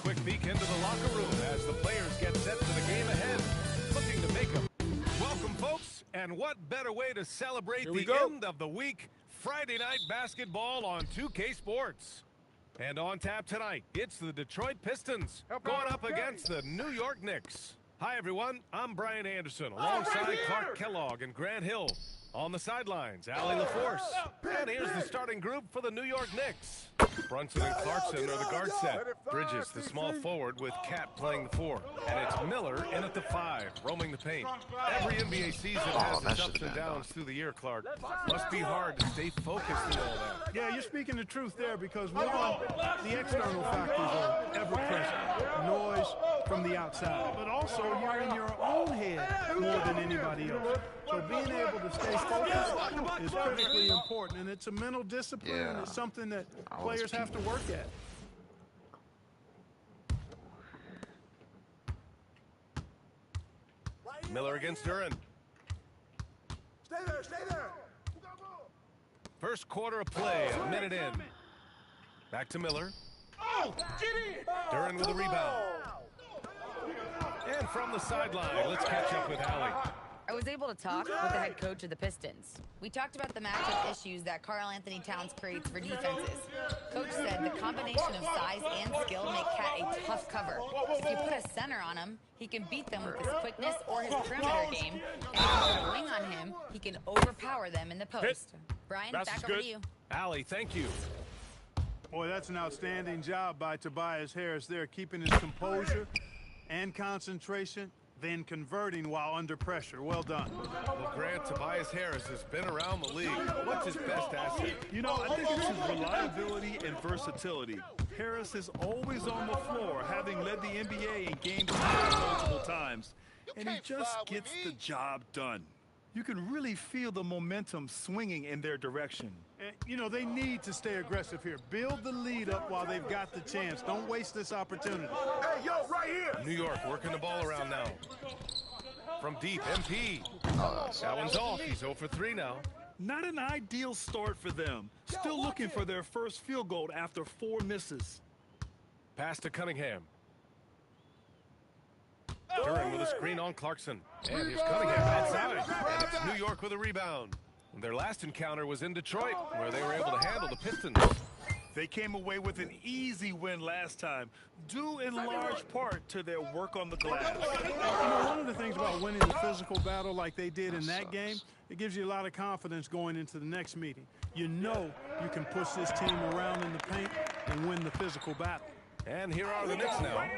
quick peek into the locker room as the players get set for the game ahead, looking to make them. Welcome, folks, and what better way to celebrate the end of the week? Friday night basketball on 2K Sports. And on tap tonight, it's the Detroit Pistons going up against the New York Knicks. Hi, everyone. I'm Brian Anderson alongside Clark Kellogg and Grant Hill. On the sidelines, Allie LaForce. And here's the starting group for the New York Knicks. Brunson and Clarkson are the guard set. Bridges, the small forward, with Cat playing the 4. And it's Miller in at the 5, roaming the paint. Every NBA season has its ups and downs through the year, Clark. Must be hard to stay focused through all that. Yeah, you're speaking the truth there because one, the external factors are ever present. Noise from the outside. But also, you're in your own head more than anybody else. So being able to stay focused is critically important, and it's a mental discipline, and it's something that players have to work at. Miller against Duren. Stay there, stay there. First quarter of play, a minute in. Back to Miller. Oh, get in. Duren with a rebound. And from the sideline, let's catch up with Allie. I was able to talk with the head coach of the Pistons. We talked about the matchup issues that Karl-Anthony Towns creates for defenses. Coach said the combination of size and skill make Cat a tough cover. If you put a center on him, he can beat them with his quickness or his perimeter game. And if you put a wing on him, he can overpower them in the post. Brian, back over to you. Allie, thank you. Boy, that's an outstanding job by Tobias Harris there, keeping his composure and concentration, then converting while under pressure. Well done. Well, Grant, Tobias Harris has been around the league. What's his best asset? You know, I think it's his reliability and versatility. Harris is always on the floor, having led the NBA in games multiple times. And he just gets the job done. You can really feel the momentum swinging in their direction. And, you know, they need to stay aggressive here. Build the lead up while they've got the chance. Don't waste this opportunity. Hey, yo, right here. New York working the ball around now. From deep, MP. That one's off. He's 0 for 3 now. Not an ideal start for them. Still looking for their first field goal after 4 misses. Pass to Cunningham. Duren with a screen on Clarkson. And here's Cunningham outside. And it's New York with a rebound. Their last encounter was in Detroit, where they were able to handle the Pistons. They came away with an easy win last time, due in large part to their work on the glass. You know, one of the things about winning the physical battle like they did in that game, it gives you a lot of confidence going into the next meeting. You know you can push this team around in the paint and win the physical battle. And here are the Knicks now,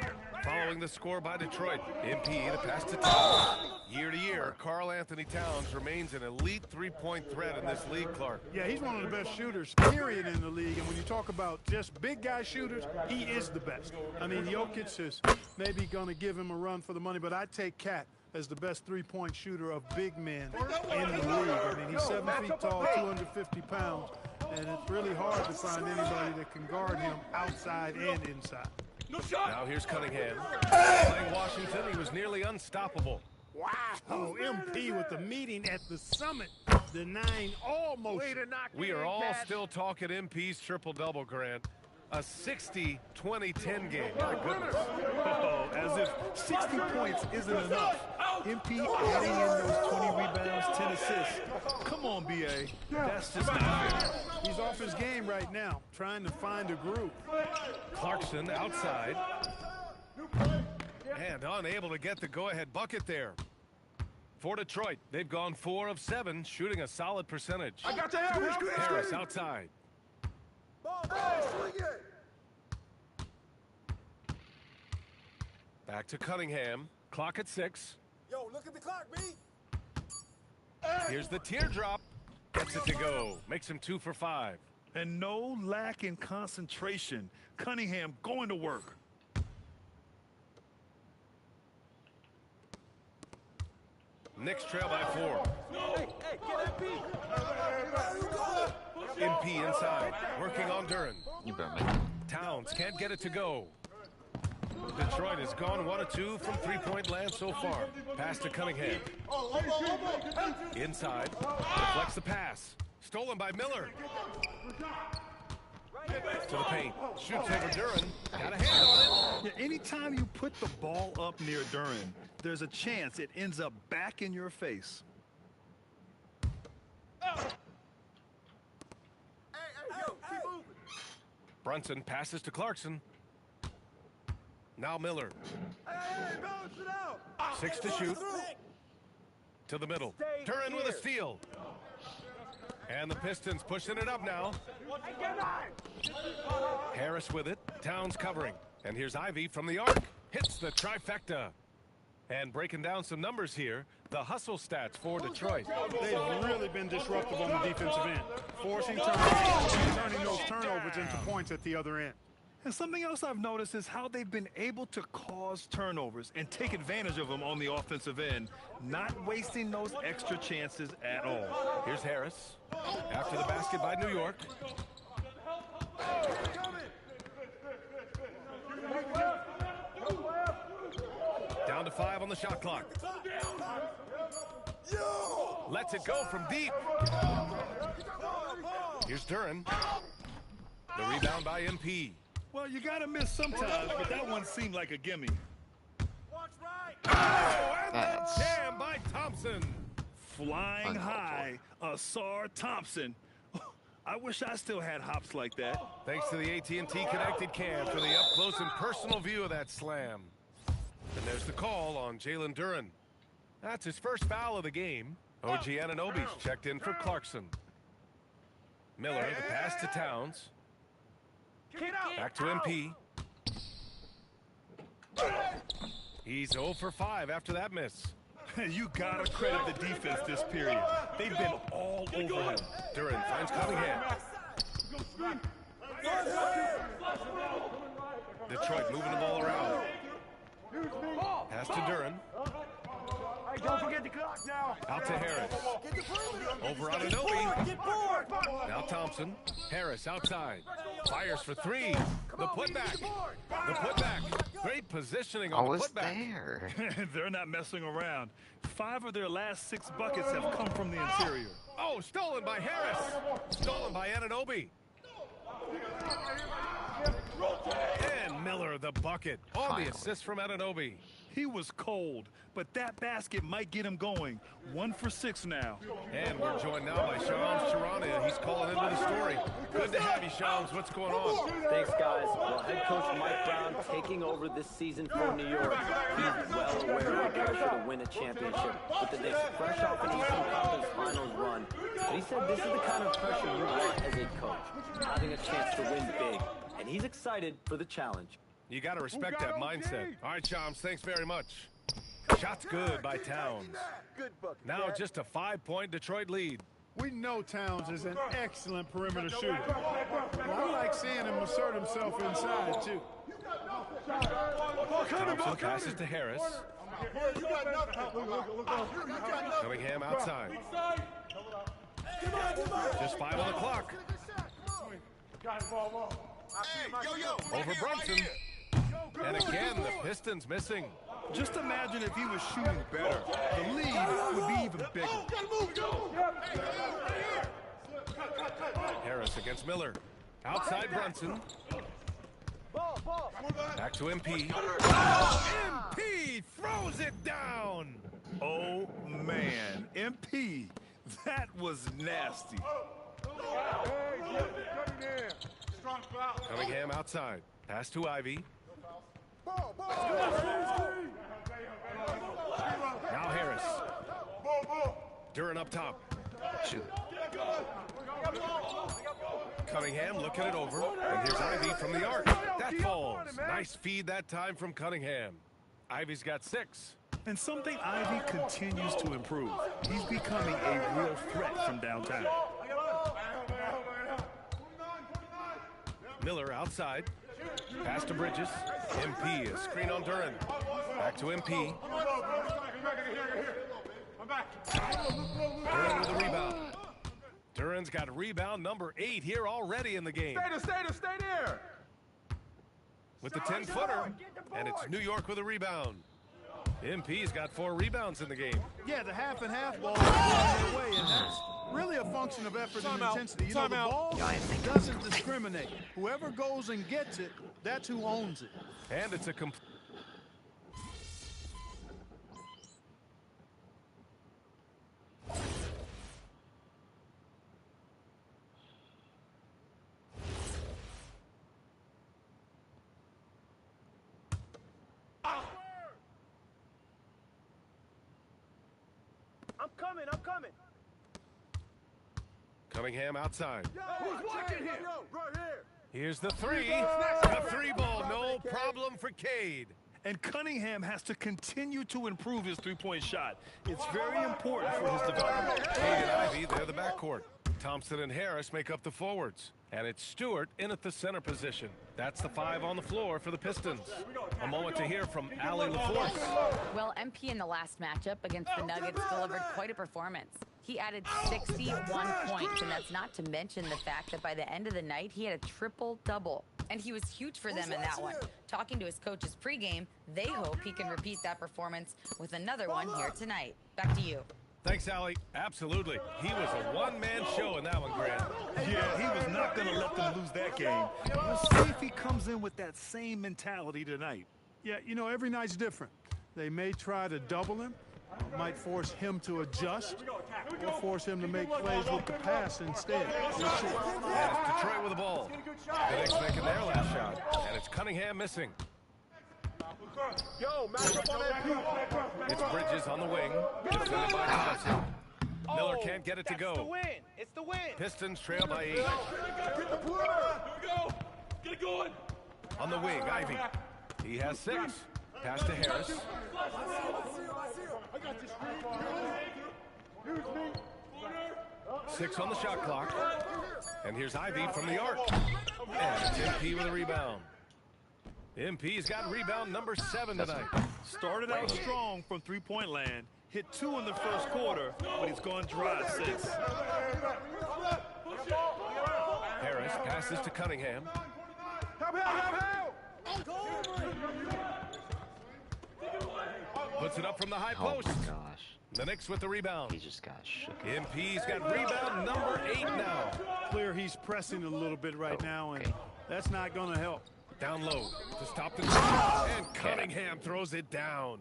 following the score by Detroit. MP the pass to Towns. Year to year, Karl-Anthony Towns remains an elite three-point threat in this league, Clark. Yeah, he's one of the best shooters, period, in the league. And when you talk about just big guy shooters, he is the best. I mean, Jokic is maybe going to give him a run for the money, but I take Cat as the best three-point shooter of big men in the league. I mean, he's 7 feet tall, 250 pounds. And it's really hard to find anybody that can guard him outside and inside. Now here's Cunningham. Playing Washington, he was nearly unstoppable. Wow, MP with the meeting at the summit, denying all motion. We are all still talking MP's triple-double, Grant. A 60-20-10 game, my goodness. Oh, as if 60 points isn't enough. MP adding in those 20 rebounds, 10 assists. Come on, BA. That's just not fair. He's off his game right now, trying to find a groove. Clarkson outside. And unable to get the go-ahead bucket there. For Detroit, they've gone 4 of 7, shooting a solid percentage. I got the Harris outside. Back to Cunningham. Clock at 6. Yo, look at the clock, B. Here's the teardrop. Gets it to go. Makes him 2 for 5. And no lack in concentration. Cunningham going to work. Knicks trail by 4. Hey, get MP. MP inside. Working on Duren. You better make it. Towns can't get it to go. Detroit has gone 1 of 2 from three-point land so far. Pass to Cunningham. Inside. Deflects the pass. Stolen by Miller. To the paint. Shoots over Duren. Got a hand on it. Yeah, anytime you put the ball up near Duren, there's a chance it ends up back in your face. Brunson passes to Clarkson. Now Miller. 6 to shoot. To the middle. Duren with a steal. And the Pistons pushing it up now. Harris with it. Towns covering. And here's Ivey from the arc. Hits the trifecta. And breaking down some numbers here, the hustle stats for Detroit. They've really been disruptive on the defensive end. Forcing turnovers and turning those turnovers into points at the other end. And something else I've noticed is how they've been able to cause turnovers and take advantage of them on the offensive end, not wasting those extra chances at all. Here's Harris. After the basket by New York. Down to 5 on the shot clock. Lets it go from deep. Here's Duren. The rebound by MP. Well, you got to miss sometimes, but that one seemed like a gimme. Oh, and the jam by Thompson. Flying high, Ausar Thompson. I wish I still had hops like that. Thanks to the AT&T Connected Cam for the up-close and personal view of that slam. And there's the call on Jalen Duren. That's his first foul of the game. OG Anunoby's checked in for Clarkson. Miller, the pass to Towns. Back to MP. He's 0 for 5 after that miss. You gotta credit the defense this period. They've been all over him. Duren finds Cunningham. Detroit moving the ball around. Pass to Duren. Hey, don't forget the clock now. Out to Harris. Over Anunoby. Now Thompson. Harris outside. Fires for 3. The putback. The putback. Great positioning on the putback. There. They're not messing around. 5 of their last 6 buckets have come from the interior. Oh, stolen by Harris. Stolen by Anunoby. And Miller the bucket on the assist from Anunoby. He was cold, but that basket might get him going. 1 for 6 now. And we're joined now by Shams Charania. He's calling into the story. Good to have you, Shams. What's going on? Thanks, guys. Well, head coach Mike Brown taking over this season for New York. He's well aware of the pressure to win a championship with the Knicks fresh off an Eastern Conference Finals run. But he said this is the kind of pressure you want as a coach, having a chance to win big. And he's excited for the challenge. You got to respect that mindset. All right, Shams, thanks very much. Shot's good by Towns. Now just a 5-point Detroit lead. We know Towns is an excellent perimeter shooter. Well, I like seeing him assert himself inside, too. Thompson passes to Harris. Cunningham outside. Just 5 on the clock. Over Brunson. And again, the Pistons missing. Just imagine if he was shooting better. The lead would be even bigger. Harris against Miller. Outside Brunson. Back to MP. MP throws it down. Oh, man. MP, that was nasty. Cunningham outside. Pass to Ivey. Now Harris. Duren up top. Shoot. Cunningham looking it over. And here's Ivey from the arc. That falls. Nice feed that time from Cunningham. Ivey's got 6. And something Ivey continues to improve. He's becoming a real threat from downtown. Miller outside. Pass to Bridges. MP, a screen on Duren. Back to MP. Duren with a rebound. Duren's got rebound number 8 here already in the game. Stay there. With the 10-footer. And it's New York with a rebound. MP's got 4 rebounds in the game. Yeah, the half-and-half ball is going their way, and that's really a function function of effort and intensity. You know, the ball Giants doesn't discriminate. Whoever goes and gets it, that's who owns it. And it's a I'm coming. Cunningham outside. Right here. Here's the three. The three ball, no problem for Cade. And Cunningham has to continue to improve his three-point shot. It's very important for his development. Cade and Ivy, they're the backcourt. Thompson and Harris make up the forwards. And it's Stewart in at the center position. That's the 5 on the floor for the Pistons. A moment to hear from Allie LaForce. Well, MP in the last matchup against the Nuggets delivered quite a performance. He added 61 points, and that's not to mention the fact that by the end of the night, he had a triple-double. And he was huge for them in that one. Talking to his coaches pregame, they hope he can repeat that performance with another one here tonight. Back to you. Thanks, Allie. Absolutely. He was a one-man show in that one, Grant. Yeah, he was not going to let them lose that game. We'll see if he comes in with that same mentality tonight. Yeah, you know, every night's different. They may try to double him, might force him to adjust, or force him to make plays with the pass instead. We'll see. And it's Detroit with the ball. The Knicks making their last shot, and it's Cunningham missing. Yo, match up on that. It's Bridges on the wing, defended by Thompson. Miller can't get it to go. It's the win. It's the win. Pistons trail by 8. Get the pull. Here we go. Get it going. On the wing, Ivy. He has 6. Pass to Harris. I got this. Use me. 6 on the shot clock. And here's Ivy from the arc. And it's MP with a rebound. MP's got rebound number 7 tonight. Started out strong from three-point land, hit 2 in the first quarter, but he's gone dry since. Harris passes to Cunningham. Puts it up from the high post. Oh my gosh. The Knicks with the rebound. He just got shook. MP's got rebound number 8 now. Clear he's pressing a little bit right now, and that's not going to help. Down low to stop the shot, and Cunningham throws it down.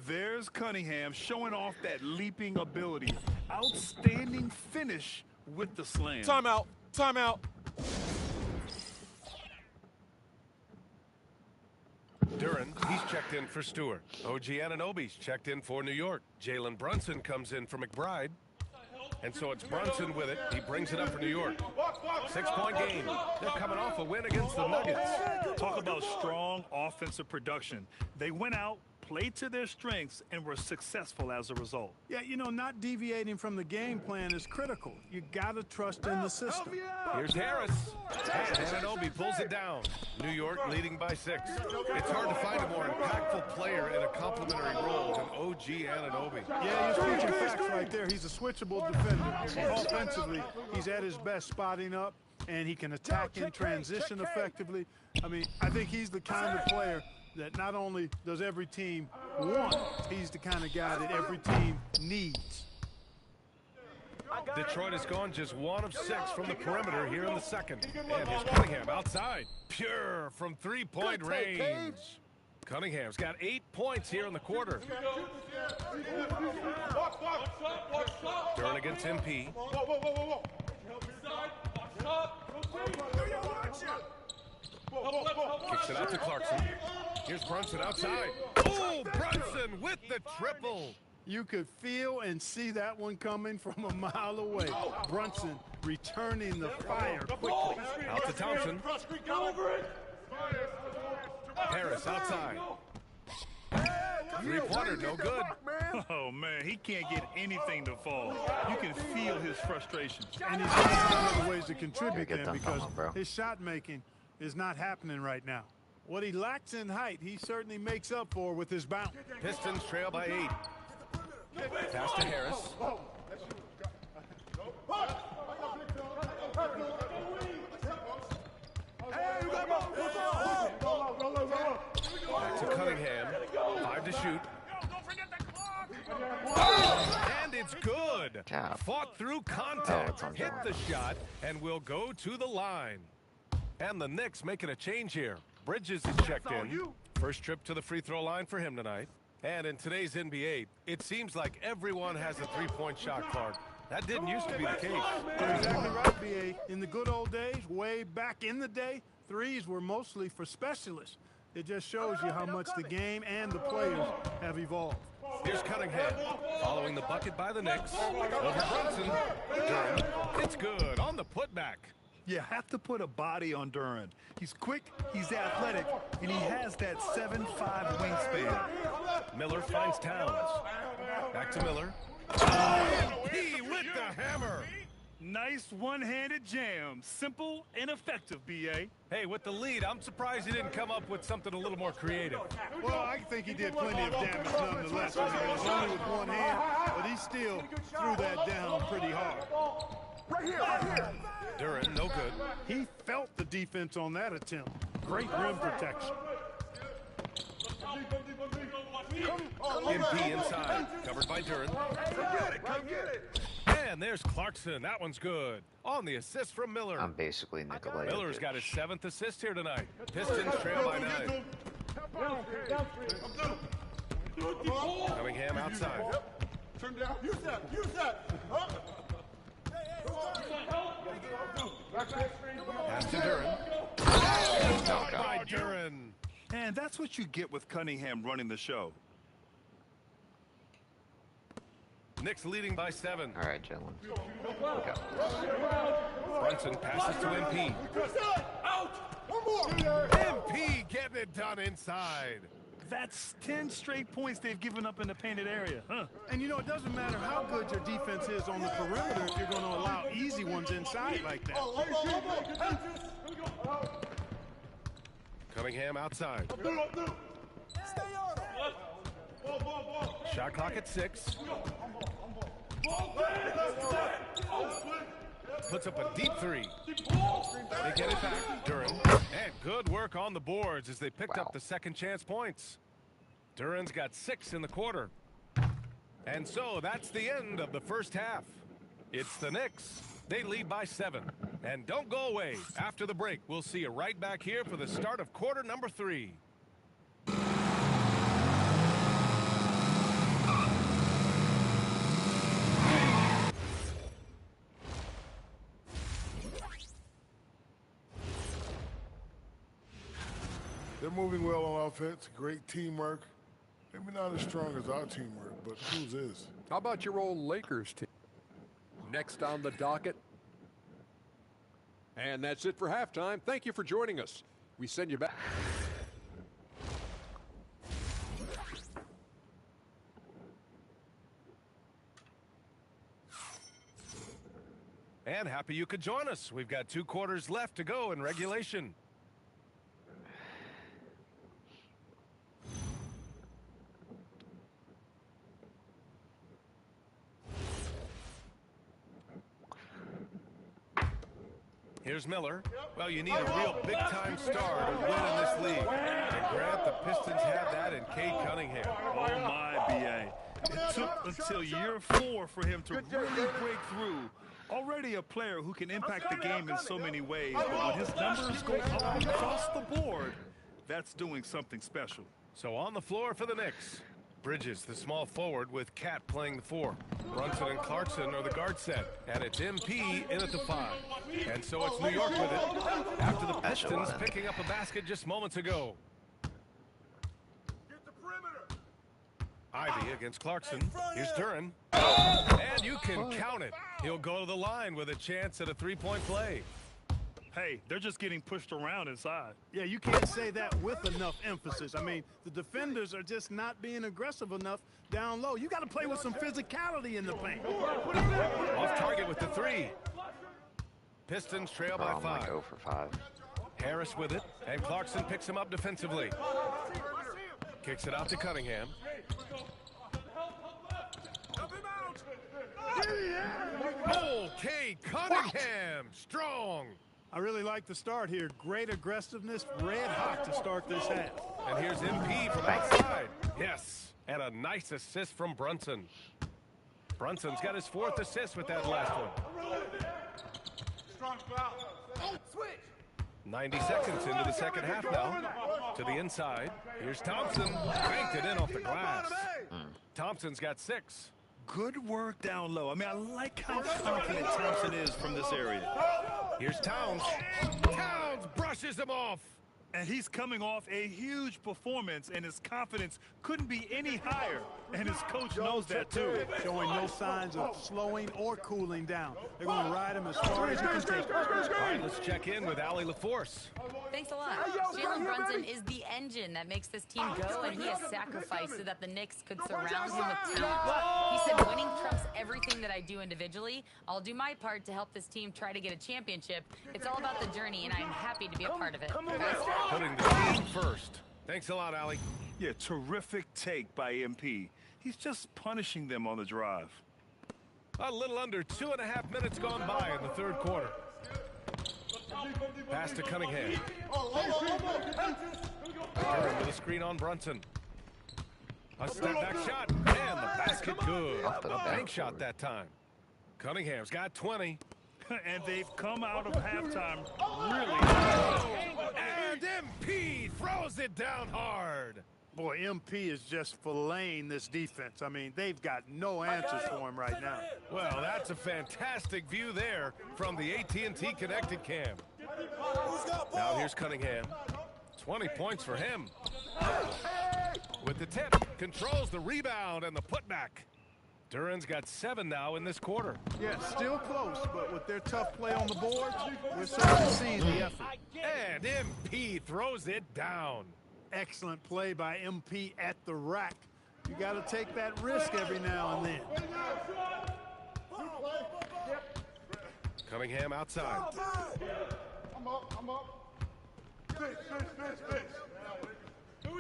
There's Cunningham showing off that leaping ability. Outstanding finish with the slam. Timeout. Timeout. Duran, he's checked in for Stewart. OG Anunoby's checked in for New York. Jalen Brunson comes in for McBride. And so it's Brunson with it. He brings it up for New York. 6-point game. They're coming off a win against the Nuggets. Talk about strong offensive production. They went out, played to their strengths, and were successful as a result. Yeah, you know, not deviating from the game plan is critical. You got to trust in the system. Here's Harris. And Anunoby pulls it down. New York leading by 6. It's hard to find a more impactful player in a complementary role than OG Anunoby. Yeah, you're speaking facts right there. He's a switchable defender. Offensively, he's at his best spotting up, and he can attack in transition effectively. I mean, I think he's the kind of player that not only does every team want, he's the kind of guy that every team needs. Detroit has gone just 1 of 6 from the perimeter here in the second. And here's Cunningham outside. Pure from 3-point range. Cunningham's got 8 points here in the quarter. Duran against MP. Kicks it out to Clarkson. Here's Brunson outside. Oh, Brunson with the triple. You could feel and see that one coming from a mile away. Brunson returning the fire quickly. Out to Thompson. Harris outside. 3-pointer, no good. Oh, man, he can't get anything to fall. You can feel his frustration. And he's got other ways to contribute Get then done, because bro. his shot making is not happening right now. What he lacks in height, he certainly makes up for with his bounce. Pistons trail by 8. Pass to Harris. Back to Cunningham. 5 to shoot. And it's good. tap. Fought through contact, it's on hit Durant. the shot, and will go to the line. And the Knicks making a change here. Bridges is checked in. First trip to the free throw line for him tonight. And in today's NBA, it seems like everyone has a three-point shot card. That didn't used to be the case. You're exactly right, B.A. In the good old days, way back in the day, threes were mostly for specialists. It just shows you how much the game and the players have evolved. Here's Cunningham, following the bucket by the Knicks. Over Brunson. Durant. It's good on the putback. You have to put a body on Durant. He's quick, he's athletic, and he has that 7'5" wingspan. Miller finds Towns. Back to Miller. He with the hammer. Nice one-handed jam. Simple and effective, B.A. Hey, with the lead, I'm surprised he didn't come up with something a little more creative. Well, I think he did plenty of damage nonetheless. I mean, it was only with one hand, but he still threw that down pretty hard. Right here. Durant, no good. He felt the defense on that attempt. Great rim protection. MP inside, covered by Durant. Come get it. And there's Clarkson. That one's good. On the assist from Miller. I'm basically Nikola Miller's Jokic. got his 7th assist here tonight. Pistons trail by 9. Cunningham outside. Turn down. Use that. Huh? Pass to Durant. Oh, By God. Durant. And that's what you get with Cunningham running the show. Knicks leading by 7. All right, gentlemen. Look out. Brunson passes to MP. Out. One more. MP getting it done inside. That's 10 straight points they've given up in the painted area, huh? And you know, it doesn't matter how good your defense is on the perimeter if you're going to allow easy ones inside like that. Cunningham outside. Stay on. Shot clock at 6. Puts up a deep 3. They get it back. Durant. And good work on the boards as they picked up the second chance points. Durant's got 6 in the quarter. And so that's the end of the first half. It's the Knicks. They lead by 7. And don't go away. After the break, we'll see you right back here for the start of quarter number 3. They're moving well on offense, great teamwork. Maybe not as strong as our teamwork, but whose is? How about your old Lakers team? Next on the docket. And that's it for halftime. Thank you for joining us. We send you back. And happy you could join us. We've got 2 quarters left to go in regulation. Here's Miller. Well, you need a real big-time star to win in this league. And Grant, the Pistons have that in Cade Cunningham. Oh, my, B.A. It took until year 4 for him to really break through. Already a player who can impact the game in so many ways, but when his numbers go up across the board, that's doing something special. So on the floor for the Knicks. Bridges, the small forward, with Cat playing the 4. Brunson and Clarkson are the guard set. And it's MP in at the 5. And so it's New York with it. After the Pistons picking up a basket just moments ago. Get the perimeter. Ivy against Clarkson. Here's Durant. And you can count it. He'll go to the line with a chance at a 3-point play. Hey, they're just getting pushed around inside. Yeah, you can't say that with enough emphasis. I mean, the defenders are just not being aggressive enough down low. You got to play with some physicality in the paint. Off target with the 3. Pistons trail by 5. Like 0 for 5. Harris with it, and Clarkson picks him up defensively. Kicks it out to Cunningham. Okay, Cunningham, strong. I really like the start here. Great aggressiveness, red hot to start this half. And here's MP from outside. Yes, and a nice assist from Brunson. Brunson's got his 4th assist with that last one. 90 seconds into the second half now. To the inside. Here's Thompson. Banked it in off the glass. Thompson's got 6. Good work down low. I mean, I like how confident Thompson is from this area. Here's Towns. Towns brushes him off. And he's coming off a huge performance, and his confidence couldn't be any higher. And his coach knows that, too. Showing no signs of slowing or cooling down. They're going to ride him as far as you can take him. All right, let's check in with Allie LaForce. Thanks a lot. Jalen Brunson is the engine that makes this team go, and he has sacrificed so that the Knicks could surround him with talent. He said, winning trumps everything that I do individually. I'll do my part to help this team try to get a championship. It's all about the journey, and I'm happy to be a part of it. Putting the team first. Thanks a lot, Allie. Yeah, terrific take by MP. He's just punishing them on the drive. A little under 2.5 minutes gone by in the third quarter. Pass to Cunningham. Curry with a screen on Brunson. A step-back shot, and the basket good. A bank shot that time. Cunningham's got 20. And they've come out of halftime really. And MP throws it down hard. Boy, MP is just filleting this defense. I mean, they've got no answers for him right now. Well, that's a fantastic view there from the AT&T Connected Cam. Now here's Cunningham. 20 points for him. With the tip, controls the rebound and the putback. Duran's got 7 now in this quarter. Yeah, still close, but with their tough play on the board, we're starting to see the effort. And MP throws it down. Excellent play by MP at the rack. You got to take that risk every now and then. Cunningham outside. I'm up.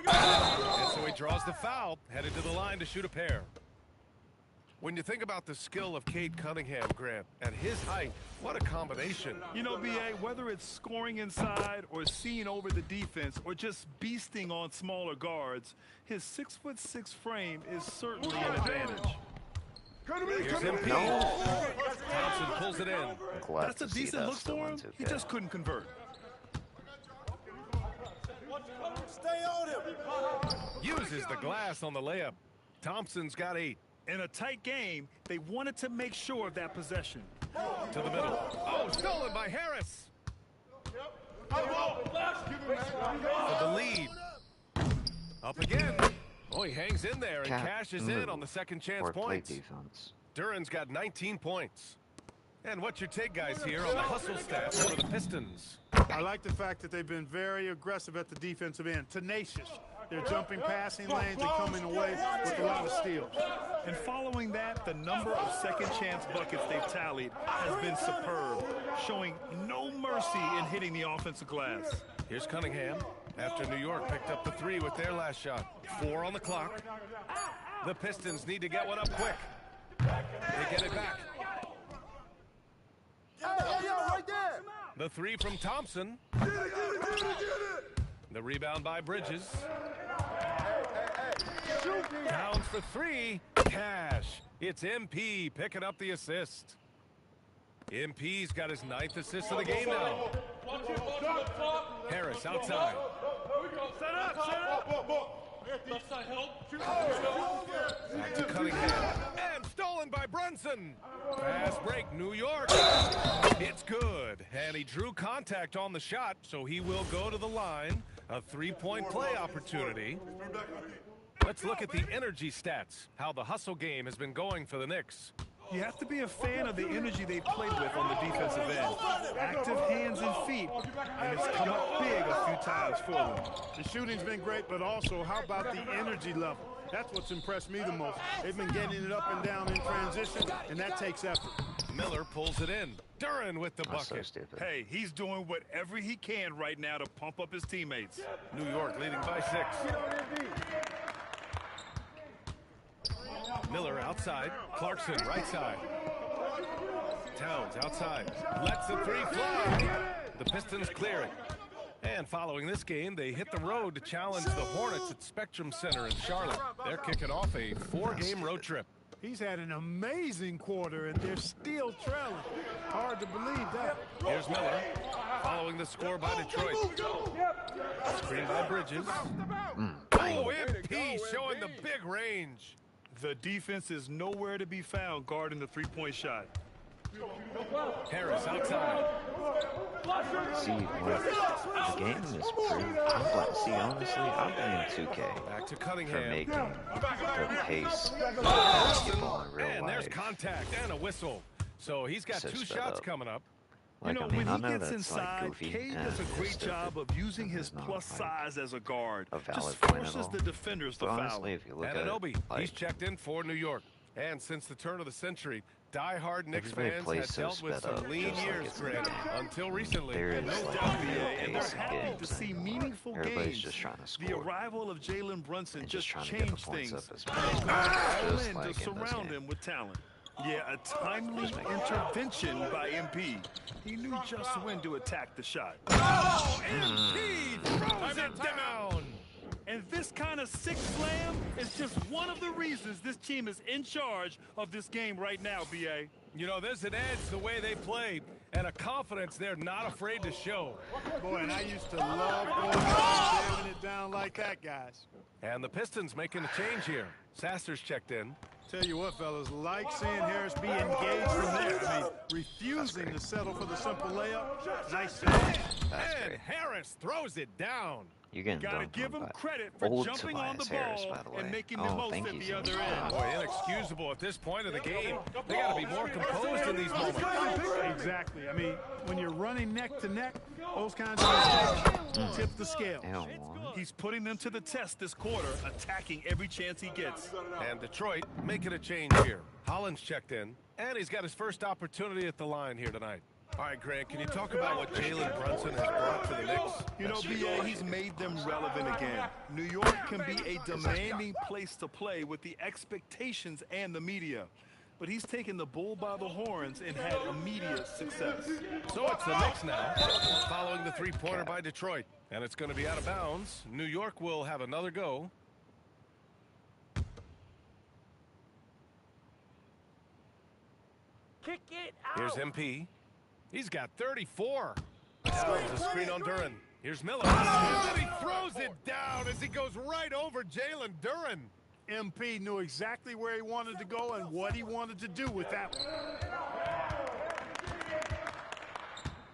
And so he draws the foul, headed to the line to shoot a pair. When you think about the skill of Cade Cunningham, Grant, at his height, what a combination. You know, B.A., whether it's scoring inside or seeing over the defense or just beasting on smaller guards, his 6'6" frame is certainly an advantage. Here's MP. Thompson pulls it in. That's a decent look for him. He just couldn't convert. Stay on him. Uses the glass on the layup. Thompson's got 8. In a tight game, they wanted to make sure of that possession. To the middle. Oh, stolen by Harris. For the lead. Up again. Oh, he hangs in there and cashes in on the second chance points. Defense. Duran's got 19 points. And what's your take, guys, here on the hustle stats for the Pistons? I like the fact that they've been very aggressive at the defensive end. Tenacious. They're jumping passing lanes and coming away with a lot of steals. And following that, the number of second chance buckets they've tallied has been superb, showing no mercy in hitting the offensive glass. Here's Cunningham after New York picked up the 3 with their last shot. 4 on the clock. The Pistons need to get one up quick. They get it back. Right there. The 3 from Thompson. The rebound by Bridges. Towns for 3. Cash. It's MP picking up the assist. MP's got his 9th assist of the game now. Harris outside. Set up. Left side help. Back to Cunningham. And stolen by Brunson. Fast break, New York. It's good. And he drew contact on the shot, so he will go to the line. A 3-point play opportunity. Let's look at the energy stats, how the hustle game has been going for the Knicks. You have to be a fan of the energy they've played with on the defensive end. Active hands and feet, and it's come up big a few times for them. The shooting's been great, but also how about the energy level? That's what's impressed me the most. They've been getting it up and down in transition, and that takes effort. Miller pulls it in. Duran with the bucket. So hey, he's doing whatever he can right now to pump up his teammates. New York leading by 6. Miller outside. Clarkson right side. Towns outside. Lets the 3 fly. The Pistons clear it. And following this game, they hit the road to challenge the Hornets at Spectrum Center in Charlotte. They're kicking off a 4-game road trip. He's had an amazing quarter, and they're still trailing. Hard to believe that. Here's Miller, following the score by Detroit. Screen by Bridges. Oh, MP showing the big range. The defense is nowhere to be found guarding the three-point shot. Harris outside. See, when the game is proved, see, honestly, I blame 2K Back to for Cunningham. making the pace of basketball in real And there's life contact and a whistle. So he's got so two sped shots up. coming up. You Like, know, I mean, when I he know gets that's like inside, goofy Cade and does a great stupid, job of using his it's not plus like size as a guard. a valid Just point at forces all. the defenders to But foul. honestly, if you look Anunoby, at like, he's checked in for New York. And since the turn of the century, die-hard Knicks Everybody fans plays had so dealt with sped some up, lean just like years, it's in the Grant, game. until recently. there is No like doubt, a and they're pace in happy games to see anymore. meaningful Everybody's games. just trying to The score arrival of Jalen Brunson and just just trying to get the changed points things. up as All much, just in like to in this surround game. him with talent. Yeah, a timely intervention by MP. He knew just when to attack the shot. Oh, MP throws it down. And this kind of sick slam is just one of the reasons this team is in charge of this game right now, B.A. You know, there's an edge the way they play and a confidence they're not afraid to show. Boy, and I used to love going out and jamming it down like that, guys. And the Pistons making a change here. Sasser's checked in. Tell you what, fellas, like seeing Harris be engaged from there. I mean, refusing to settle for the simple layup. Nice save. That's And great. Harris throws it down. You're getting Gotta dunked give on him by credit for old jumping on the Tobias Harris, ball by the way. and making I the don't most think at he's the in other this end. Boy, inexcusable at this point of the game. They got to be more composed in these moments. Exactly. I mean, when you're running neck to neck, those kinds of mistakes tip the scale. They don't want it. He's putting them to the test this quarter, attacking every chance he gets. And Detroit making a change here. Holland's checked in, and he's got his first opportunity at the line here tonight. All right, Grant, can you talk about what Jalen Brunson has brought to the Knicks? You know, B.A., he's made them relevant again. New York can be a demanding place to play with the expectations and the media. But he's taken the bull by the horns and had immediate success. So it's the Knicks now, following the three-pointer by Detroit. And it's going to be out of bounds. New York will have another go. Kick it out. Here's MP. He's got 34. Down the screen on Duren. Here's Miller. And then he throws it down as he goes right over Jalen Duren. MP knew exactly where he wanted to go and what he wanted to do with that one.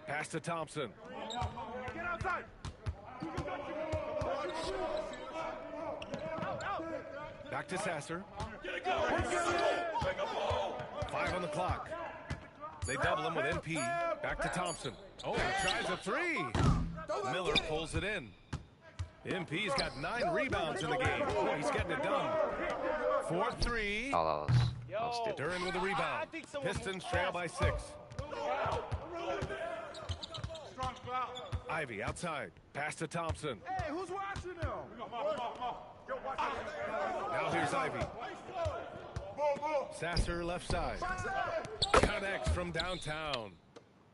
Pass to Thompson. Get outside. Back to Sasser. Get it going. Take a ball. 5 on the clock. They double him with MP. Back to Thompson. Oh, he tries a three. Miller pulls it in. MP's got 9 rebounds in the game. Oh, he's getting it done. 4-3. Oh, that was stupid. Duren with a rebound. Pistons trail by 6. Ivy outside. Pass to Thompson. Hey, who's watching now? Now here's Ivy. Sasser left side. Connects from downtown.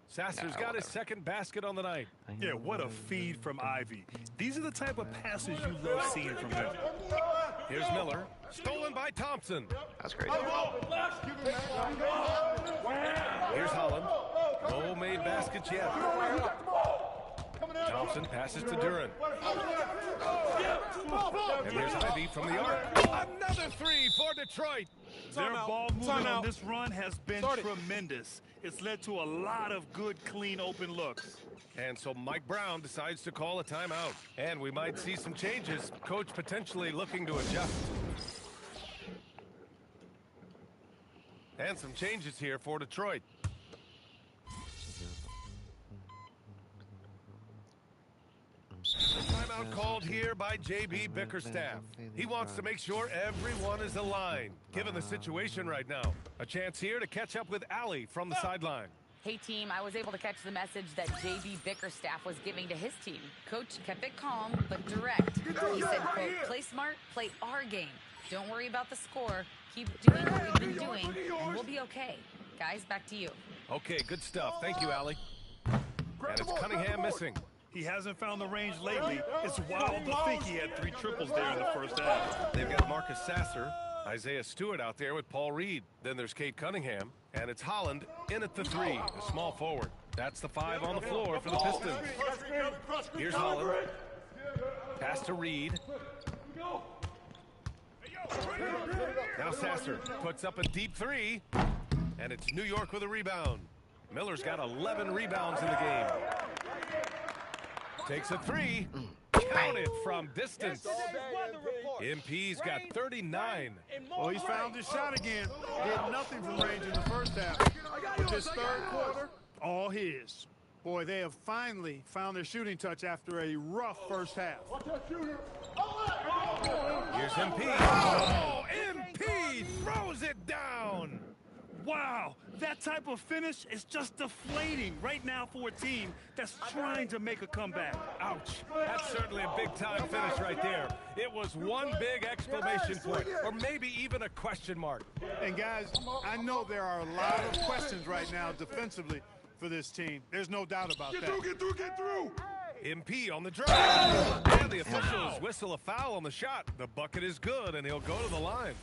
Sasser's got his second basket on the night. Yeah, what a feed from Ivy. These are the type of passes you love seeing from him. Here's Miller. Stolen by Thompson. That's great. Here's Holland. No made baskets yet. Thompson passes to Duren. And there's Ivy from the arc. Another three for Detroit. Their ball movement on this run has been tremendous. It's led to a lot of good, clean, open looks. And so Mike Brown decides to call a timeout. And we might see some changes. Coach potentially looking to adjust. And some changes here for Detroit. Timeout called here by J.B. Bickerstaff. He wants to make sure everyone is aligned, given the situation right now. A chance here to catch up with Allie from the sideline. Hey team, I was able to catch the message that J.B. Bickerstaff was giving to his team. Coach kept it calm, but direct. He said, quote, play smart, play our game. Don't worry about the score. Keep doing what we've been doing, and we'll be okay. Guys, back to you. Okay, good stuff. Thank you, Allie. And it's Cunningham missing. He hasn't found the range lately. It's wild to think he had 3 triples there in the first half. They've got Marcus Sasser. Isaiah Stewart out there with Paul Reed. Then there's Cade Cunningham, and it's Holland in at the 3, a small forward. That's the 5 on the floor for the Pistons. Here's Holland. Pass to Reed. Now Sasser puts up a deep 3, and it's New York with a rebound. Miller's got 11 rebounds in the game. Takes a 3. Counted from distance. MP's got 39. Well, he's found his shot again. He had nothing from range in the first half. With this third quarter, all his. Boy, they have finally found their shooting touch after a rough first half. Here's MP. Oh, MP throws it down. Wow, that type of finish is just deflating right now for a team that's trying to make a comeback. Ouch. That's certainly a big-time finish right there. It was one big exclamation point, or maybe even a question mark. And, guys, I know there are a lot of questions right now defensively for this team. There's no doubt about that. Get through! MP on the drive. And the officials whistle a foul on the shot. The bucket is good, and he'll go to the line.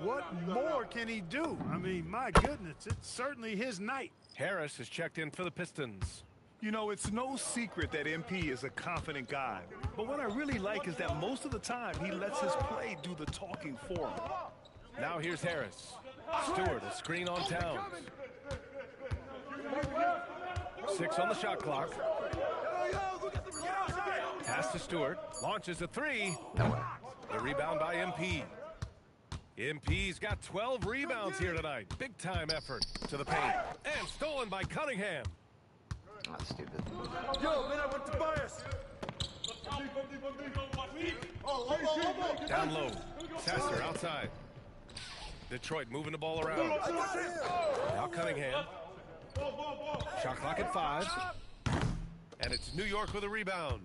What more can he do? I mean, my goodness, it's certainly his night. Harris has checked in for the Pistons. You know, it's no secret that MP is a confident guy. But what I really like is that most of the time he lets his play do the talking for him. Now here's Harris. Stewart, a screen on Towns. 6 on the shot clock. Pass to Stewart. Launches a 3. The rebound by MP. MP's got 12 rebounds here tonight. Big-time effort to the paint. And stolen by Cunningham. Oh, stupid. Yo, man, I went to bias. Down low. Sasser outside. Detroit moving the ball around. Now Cunningham. Shot clock at 5. And it's New York with a rebound.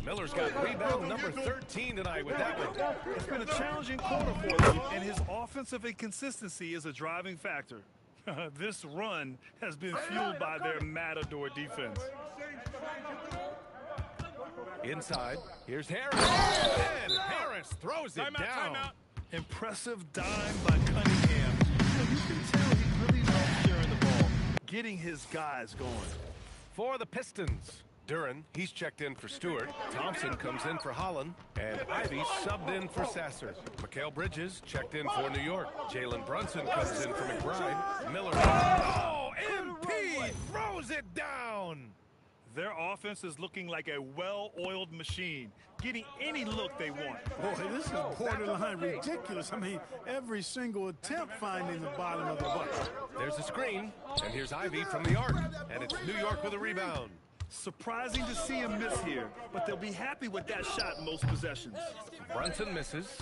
Miller's got rebound number 13 tonight with that one. It's been a challenging quarter for them, and his offensive inconsistency is a driving factor. This run has been fueled by their matador defense. Inside, here's Harris. And Harris throws it down. Impressive dime by Cunningham. You can tell he really loves sharing the ball, getting his guys going. For the Pistons, Duren, he's checked in for Stewart. Thompson comes in for Holland. And Ivy subbed in for Sasser. Mikal Bridges checked in for New York. Jalen Brunson comes in for McBride. Miller. Oh, MP throws it down. Their offense is looking like a well-oiled machine, getting any look they want. Boy, this is borderline ridiculous. I mean, every single attempt finding the bottom of the bucket. There's a screen, and here's Ivy from the arc. And it's New York with a rebound. Surprising to see him miss here, but they'll be happy with that shot in most possessions. Brunson misses.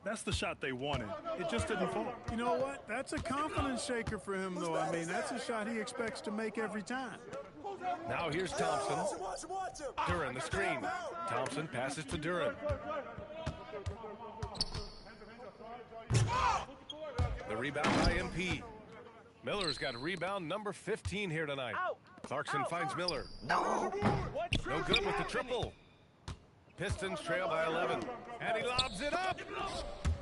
That's the shot they wanted. It just didn't fall. You know what? That's a confidence shaker for him, though. I mean, that's a shot he expects to make every time. Now here's Thompson. Duren the screen. Thompson passes to Duren. The rebound by MP. Miller's got rebound number 15 here tonight. Clarkson finds Miller. No good with the triple. Pistons trail by 11. And he lobs it up.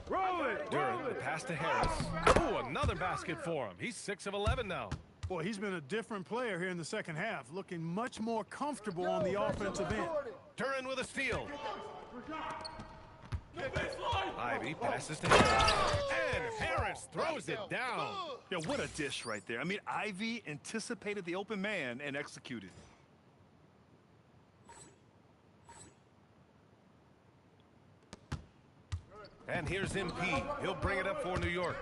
Duren, the pass to Harris. Oh, another basket for him. He's 6 of 11 now. Boy, he's been a different player here in the second half, looking much more comfortable on the offensive end. Duren with a steal. Ivy passes to Harris. And Harris throws it down. Yeah, what a dish right there. I mean, Ivy anticipated the open man and executed. And here's MP. He'll bring it up for New York.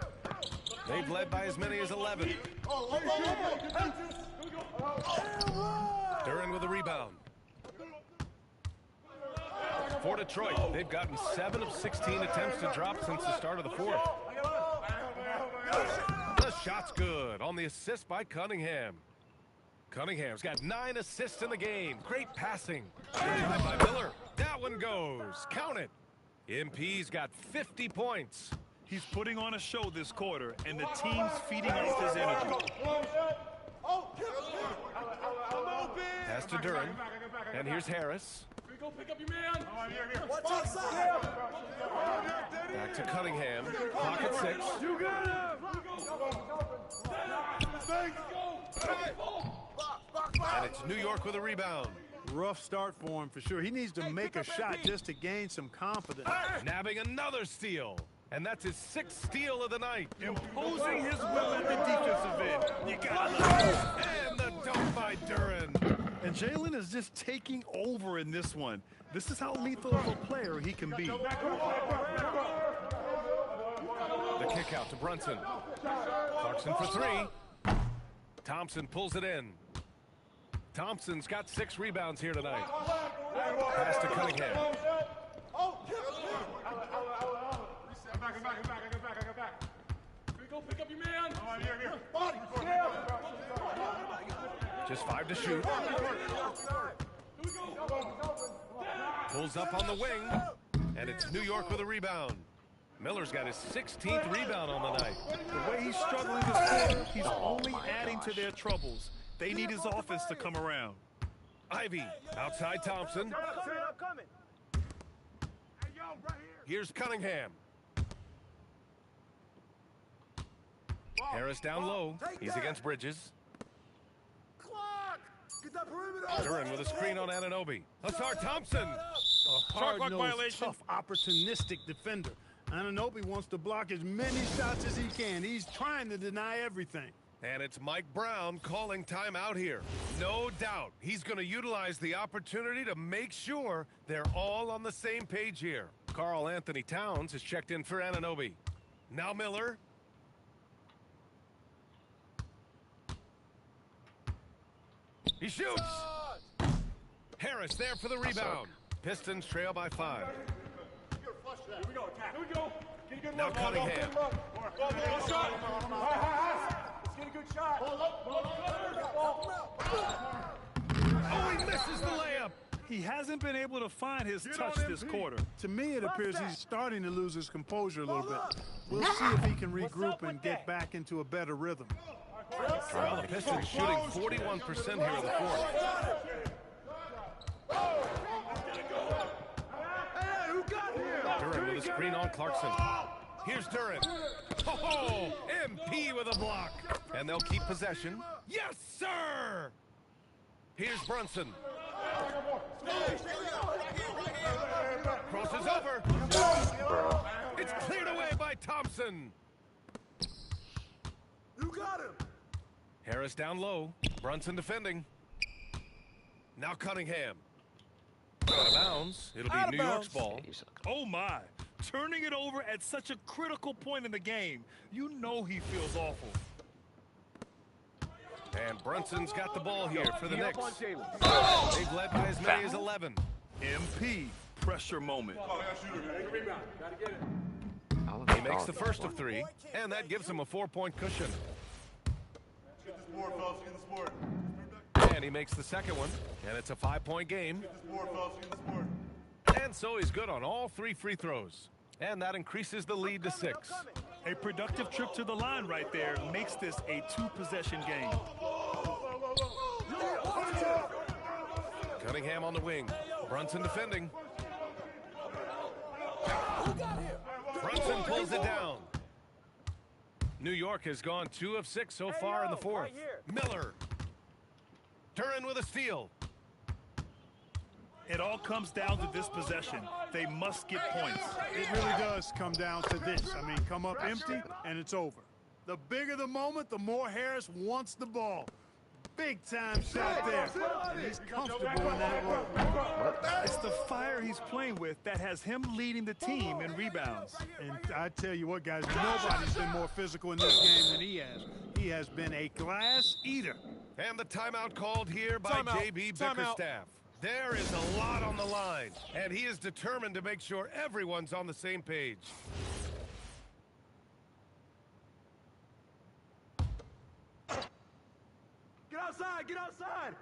They've led by as many as 11. Duren with a rebound. For Detroit, they've gotten 7 of 16 attempts to drop since the start of the fourth. The shot's good on the assist by Cunningham. Cunningham's got 9 assists in the game. Great passing. Good drive by Miller. That one goes. Count it. MP's got 50 points. He's putting on a show this quarter, and the team's feeding off his energy. Pass to Duren. And here's Harris. Go pick up your man. Watch outside. Back to Cunningham. Clock at 6. You got him. And it's New York with a rebound. Rough start for him for sure. He needs to make a shot just to gain some confidence. Nabbing another steal. And that's his 6th steal of the night. Imposing his will at the defensive end. You gotta love it. And the dunk by Duren. And Jalen is just taking over in this one. This is how lethal of a player he can be. The kick out to Brunson. Clarkson for 3. Thompson pulls it in. Thompson's got 6 rebounds here tonight. Pass to Cunningham. Go pick up your man. Just 5 to shoot. Pulls up on the wing. And it's New York with a rebound. Miller's got his 16th rebound on the night. The way he's struggling this quarter, he's only adding to their troubles. They need his offense to come around. Ivy outside Thompson. Here's Cunningham. Harris down low. He's against Bridges. Duren with a screen on Anunoby. Asar Thompson. A hard-nosed, tough, opportunistic defender. Anunoby wants to block as many shots as he can. He's trying to deny everything. And it's Mike Brown calling timeout here. No doubt he's going to utilize the opportunity to make sure they're all on the same page here. Karl Anthony Towns has checked in for Anunoby. Now Miller. He shoots. Harris there for the rebound. Pistons trail by 5. Here we go. Attack. Here we go. Get a good Now look. Cunningham. Good shot. Let's get a good shot. Oh, he misses the layup. He hasn't been able to find his touch this quarter. To me, it appears he's starting to lose his composure a little bit. We'll see if he can regroup and get back into a better rhythm. Well, the Pistons shooting 41% here in the 4th. Duren with a screen on Clarkson. Here's Duren. Oh, MP with a block. And they'll keep possession. Yes, sir! Here's Brunson. Crosses over. It's cleared away by Thompson. You got him. Harris down low. Brunson defending. Now Cunningham. Out of bounds. It'll be New York's ball. Oh, my. Turning it over at such a critical point in the game. You know he feels awful. And Brunson's got the ball here for the Knicks. They've led by as many as 11. MP, pressure moment. He makes the first of 3, and that gives him a 4-point cushion. Get this board, fellas. Get this board. And he makes the second one, and it's a 5-point game. Get this board, fellas. Get this board. And so he's good on all 3 free throws. And that increases the lead to 6. A productive trip to the line right there makes this a 2-possession game. Cunningham on the wing. Brunson defending. Brunson pulls it down. New York has gone 2 of 6 so far in the 4th. Miller. Duren with a steal. It all comes down to this possession. They must get points. It really does come down to this. I mean, come up empty, and it's over. The bigger the moment, the more Harris wants the ball. Big time shot there. And he's comfortable in that role. It's the fire he's playing with that has him leading the team in rebounds. And I tell you what, guys, nobody's been more physical in this game than he has. He has been a glass eater. And the timeout called here by J.B. Bickerstaff. There is a lot on the line, and he is determined to make sure everyone's on the same page. Get outside. Get outside.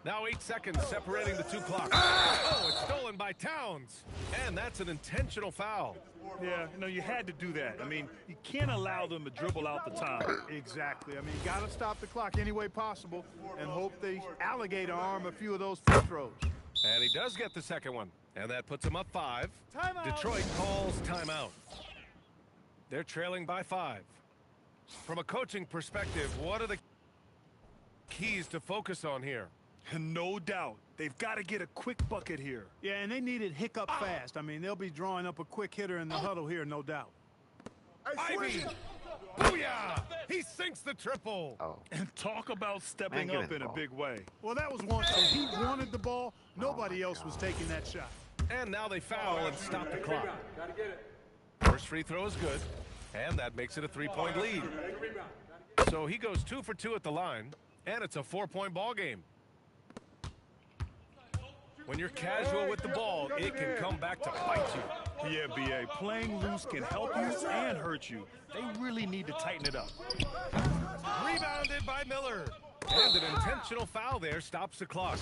Now 8 seconds separating the 2 clocks. Oh, it's stolen by Towns. And that's an intentional foul. Yeah, you had to do that. I mean, you can't allow them to dribble out the time. Exactly. I mean, you got to stop the clock any way possible and hope they alligator arm a few of those free throws. And he does get the second one. And that puts him up 5. Timeout. Detroit calls timeout. They're trailing by 5. From a coaching perspective, what are the keys to focus on here? No doubt. They've got to get a quick bucket here. Yeah, and they need it hiccup fast. I mean, they'll be drawing up a quick hitter in the huddle here, no doubt. Ivy! Booyah! He sinks the triple. Oh. And talk about stepping Man, up in a big way. Well, that was one thing. He wanted the ball. Nobody else was taking that shot. And now they foul and stop the clock. First free throw is good, and that makes it a 3-point lead. So he goes 2 for 2 at the line, and it's a 4-point ball game. When you're casual with the ball, it can come back to bite you. Yeah, B.A., playing loose can help you and hurt you. They really need to tighten it up. Rebounded by Miller. And an intentional foul there stops the clock.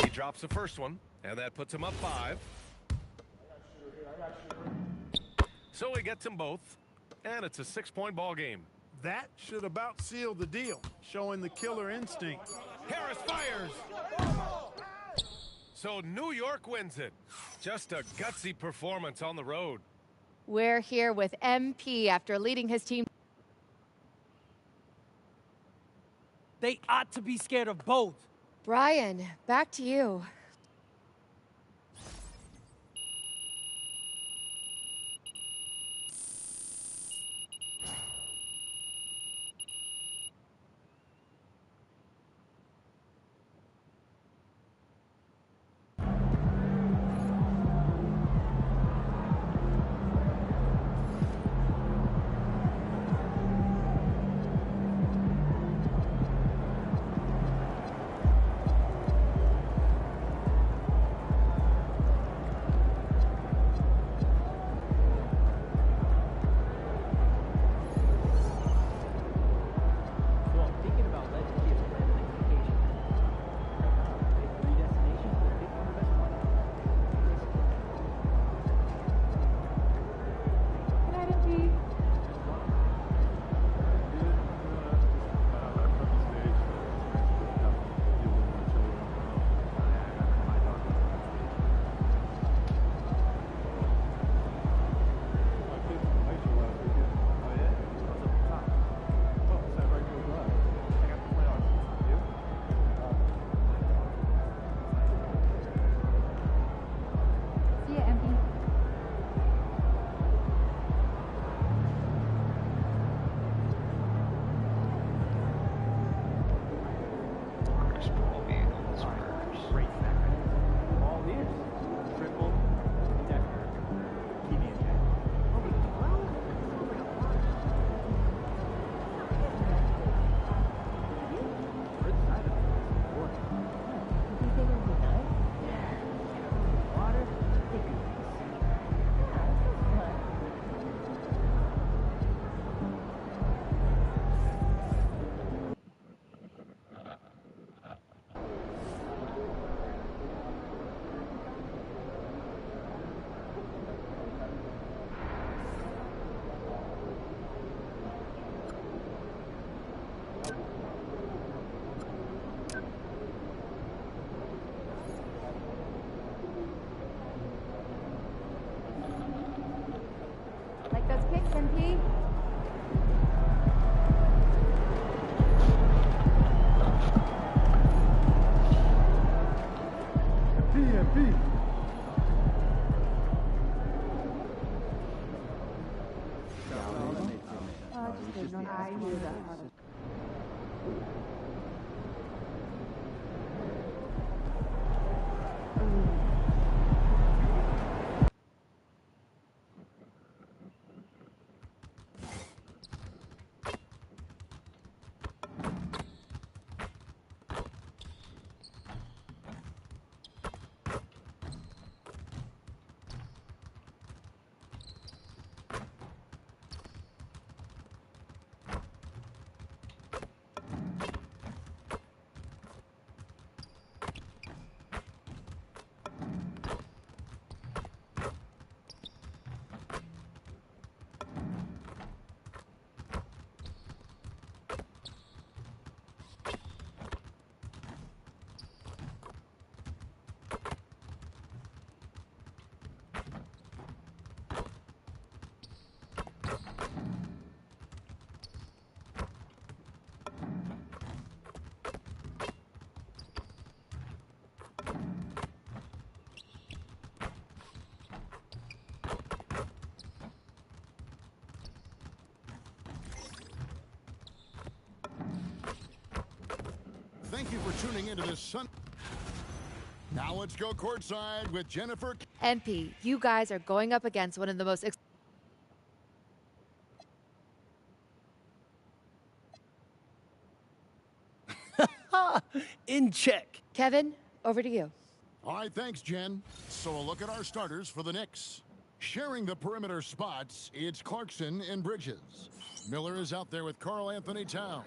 He drops the first one, and that puts him up 5. So he gets them both, and it's a 6-point ball game. That should about seal the deal, showing the killer instinct. Harris fires. So New York wins it. Just a gutsy performance on the road. We're here with MP after leading his team. They ought to be scared of both. Brian, back to you. Like those kicks, MP? Thank you for tuning into this Sun. Now let's go courtside with Jennifer. MP, you guys are going up against one of the most... In check. Kevin, over to you. All right, thanks, Jen. So a look at our starters for the Knicks. Sharing the perimeter spots, it's Clarkson and Bridges. Miller is out there with Karl Anthony Towns.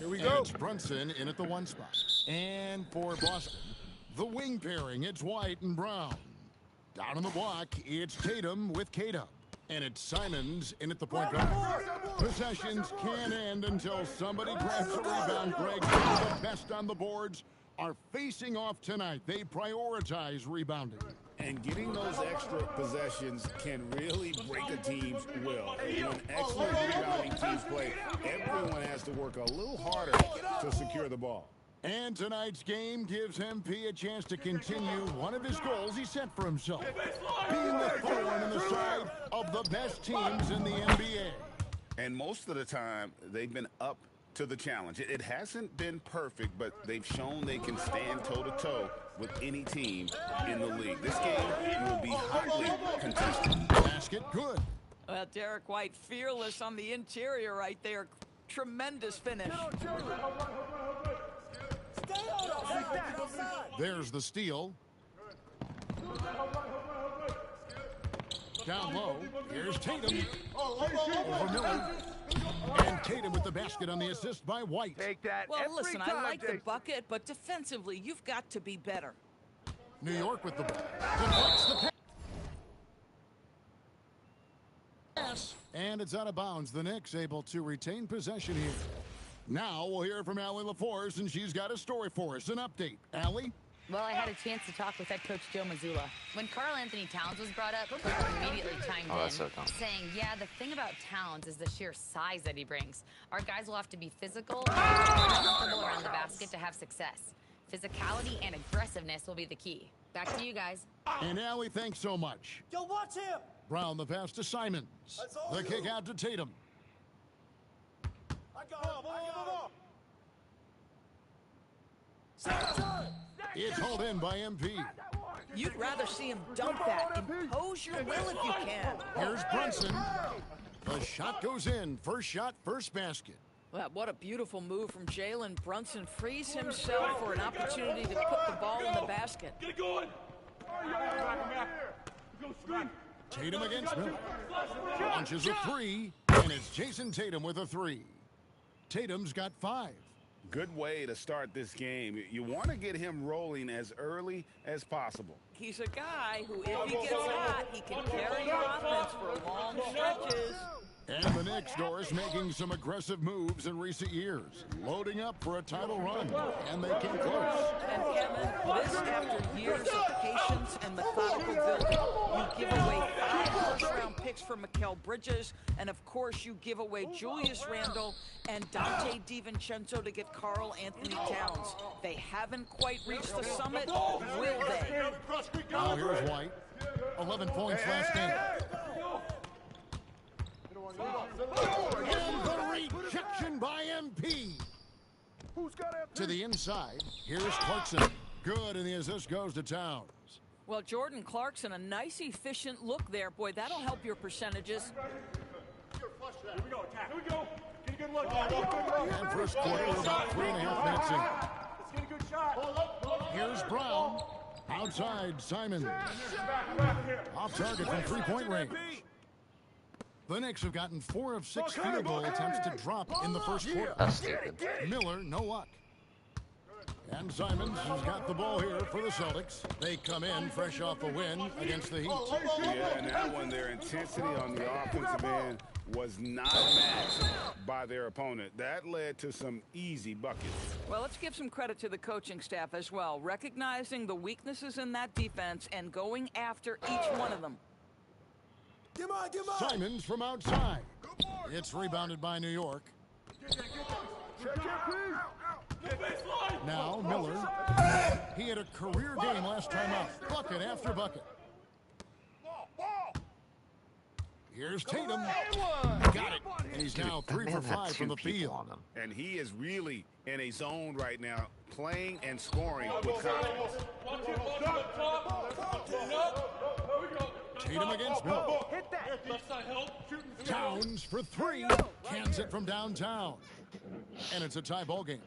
Here we And go. it's Brunson in at the 1 spot. And for Boston, the wing pairing, it's White and Brown. Down on the block, it's Tatum with K-Dub. And it's Simons in at the point guard. Possessions can end until somebody grabs a rebound. Greg, the best on the boards are facing off tonight. They prioritize rebounding. And getting those extra possessions can really break a team's will. When excellent rebounding teams play, everyone has to work a little harder to secure the ball. And tonight's game gives MP a chance to continue one of his goals he set for himself, being the thorn in the side of the best teams in the NBA. And most of the time, they've been up to the challenge. It hasn't been perfect, but they've shown they can stand toe-to-toe with any team in the league. This game will be hotly contested. Basket good. Well, Derek White fearless on the interior right there. Tremendous finish. There's the steal. Down low. Here's Tatum. Over Miller. And Tatum with the basket on the assist by White. Take that. Well, every listen, time, I like Jason. the bucket, but defensively, you've got to be better. New York with the ball. Deflects the pass. And it's out of bounds. The Knicks able to retain possession here. Now we'll hear from Allie LaForce, and she's got a story for us. An update. Allie? Well, I had a chance to talk with head coach Joe Mazzulla. When Karl Anthony Towns was brought up, Coach immediately chimed in, that's so dumb. saying, yeah, the thing about Towns is the sheer size that he brings. Our guys will have to be physical and comfortable around the basket to have success. Physicality and aggressiveness will be the key. Back to you guys. And Allie, thanks so much. Yo, watch him. Brown the pass to Simons. The kick out to Tatum. I got him. It's hauled in by MP. You'd rather see him dump that. Impose your will if you can. Here's Brunson. The shot goes in. First shot, first basket. Well, what a beautiful move from Jalen Brunson. Frees himself for an opportunity to put the ball in the basket. Get it going. Tatum against Miller. Launches a three, and it's Jason Tatum with a three. Tatum's got 5. Good way to start this game. You want to get him rolling as early as possible. He's a guy who, if he gets hot, he can carry your offense for long stretches. And the Knicks, Doris, making some aggressive moves in recent years, loading up for a title run, and they came close. And Kevin, this after years of patience and methodical building. You give away 5 first-round picks for Mikal Bridges, and of course you give away Julius Randle and Dante DiVincenzo to get Karl Anthony Towns. They haven't quite reached the summit, will they? Now here's White. 11 points last game. And the rejection by MP. To the inside, here's Clarkson. Good, and the assist goes to Towns. Well, Jordan Clarkson, a nice, efficient look there. Boy, that'll help your percentages. Here we go, attack. Here we go. Get a good look. And first quarter, we're about 3.5 minutes in. Let's get a good shot. Here's Brown. Outside, Simon. Off target from three-point range. The Knicks have gotten 4 of 6 field goal attempts to drop in the first quarter. That's stupid. Miller, no luck. And Simons has got the ball here for the Celtics. They come in fresh off a win against the Heat. Yeah, and that one, their intensity on the offensive end was not matched by their opponent. That led to some easy buckets. Well, let's give some credit to the coaching staff as well, recognizing the weaknesses in that defense and going after each one of them. Simons from outside. It's rebounded by New York. Now Miller. He had a career game last time out. Bucket after bucket. Here's Tatum. Got it. And he's now 3 for 5 from the field. And he is really in a zone right now, playing and scoring with confidence. Tatum against Miller. Towns for 3. Cans it from downtown. And it's a tie ball game.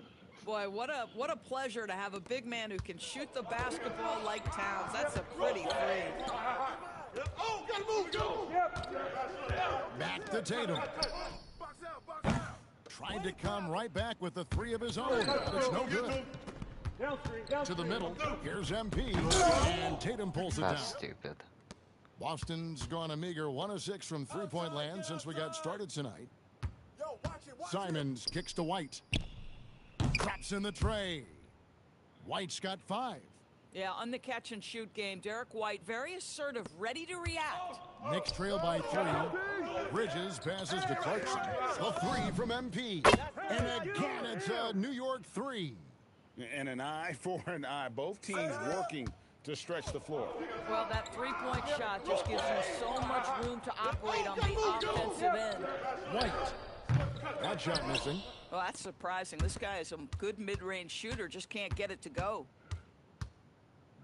Boy, what a pleasure to have a big man who can shoot the basketball like Towns. That's a pretty three. Oh, gotta move, Back to Tatum. Tried to come right back with the 3 of his own, but it's no good. To the middle. Here's MP. And Tatum pulls it down. That's stupid. Boston's gone a meager 1 of 6 from three-point land since we got started tonight. Simons kicks to White. Drops in the tray. White's got 5. Yeah, on the catch-and-shoot game, Derek White, very assertive, ready to react. Knicks trail by 3. Bridges passes to Clarkson. A 3 from MP. And again, it's a New York 3. And an eye for an eye. Both teams working to stretch the floor. Well, that three-point shot just gives you so much room to operate on the offensive end. White. That shot missing. Well, that's surprising. This guy is a good mid-range shooter, just can't get it to go.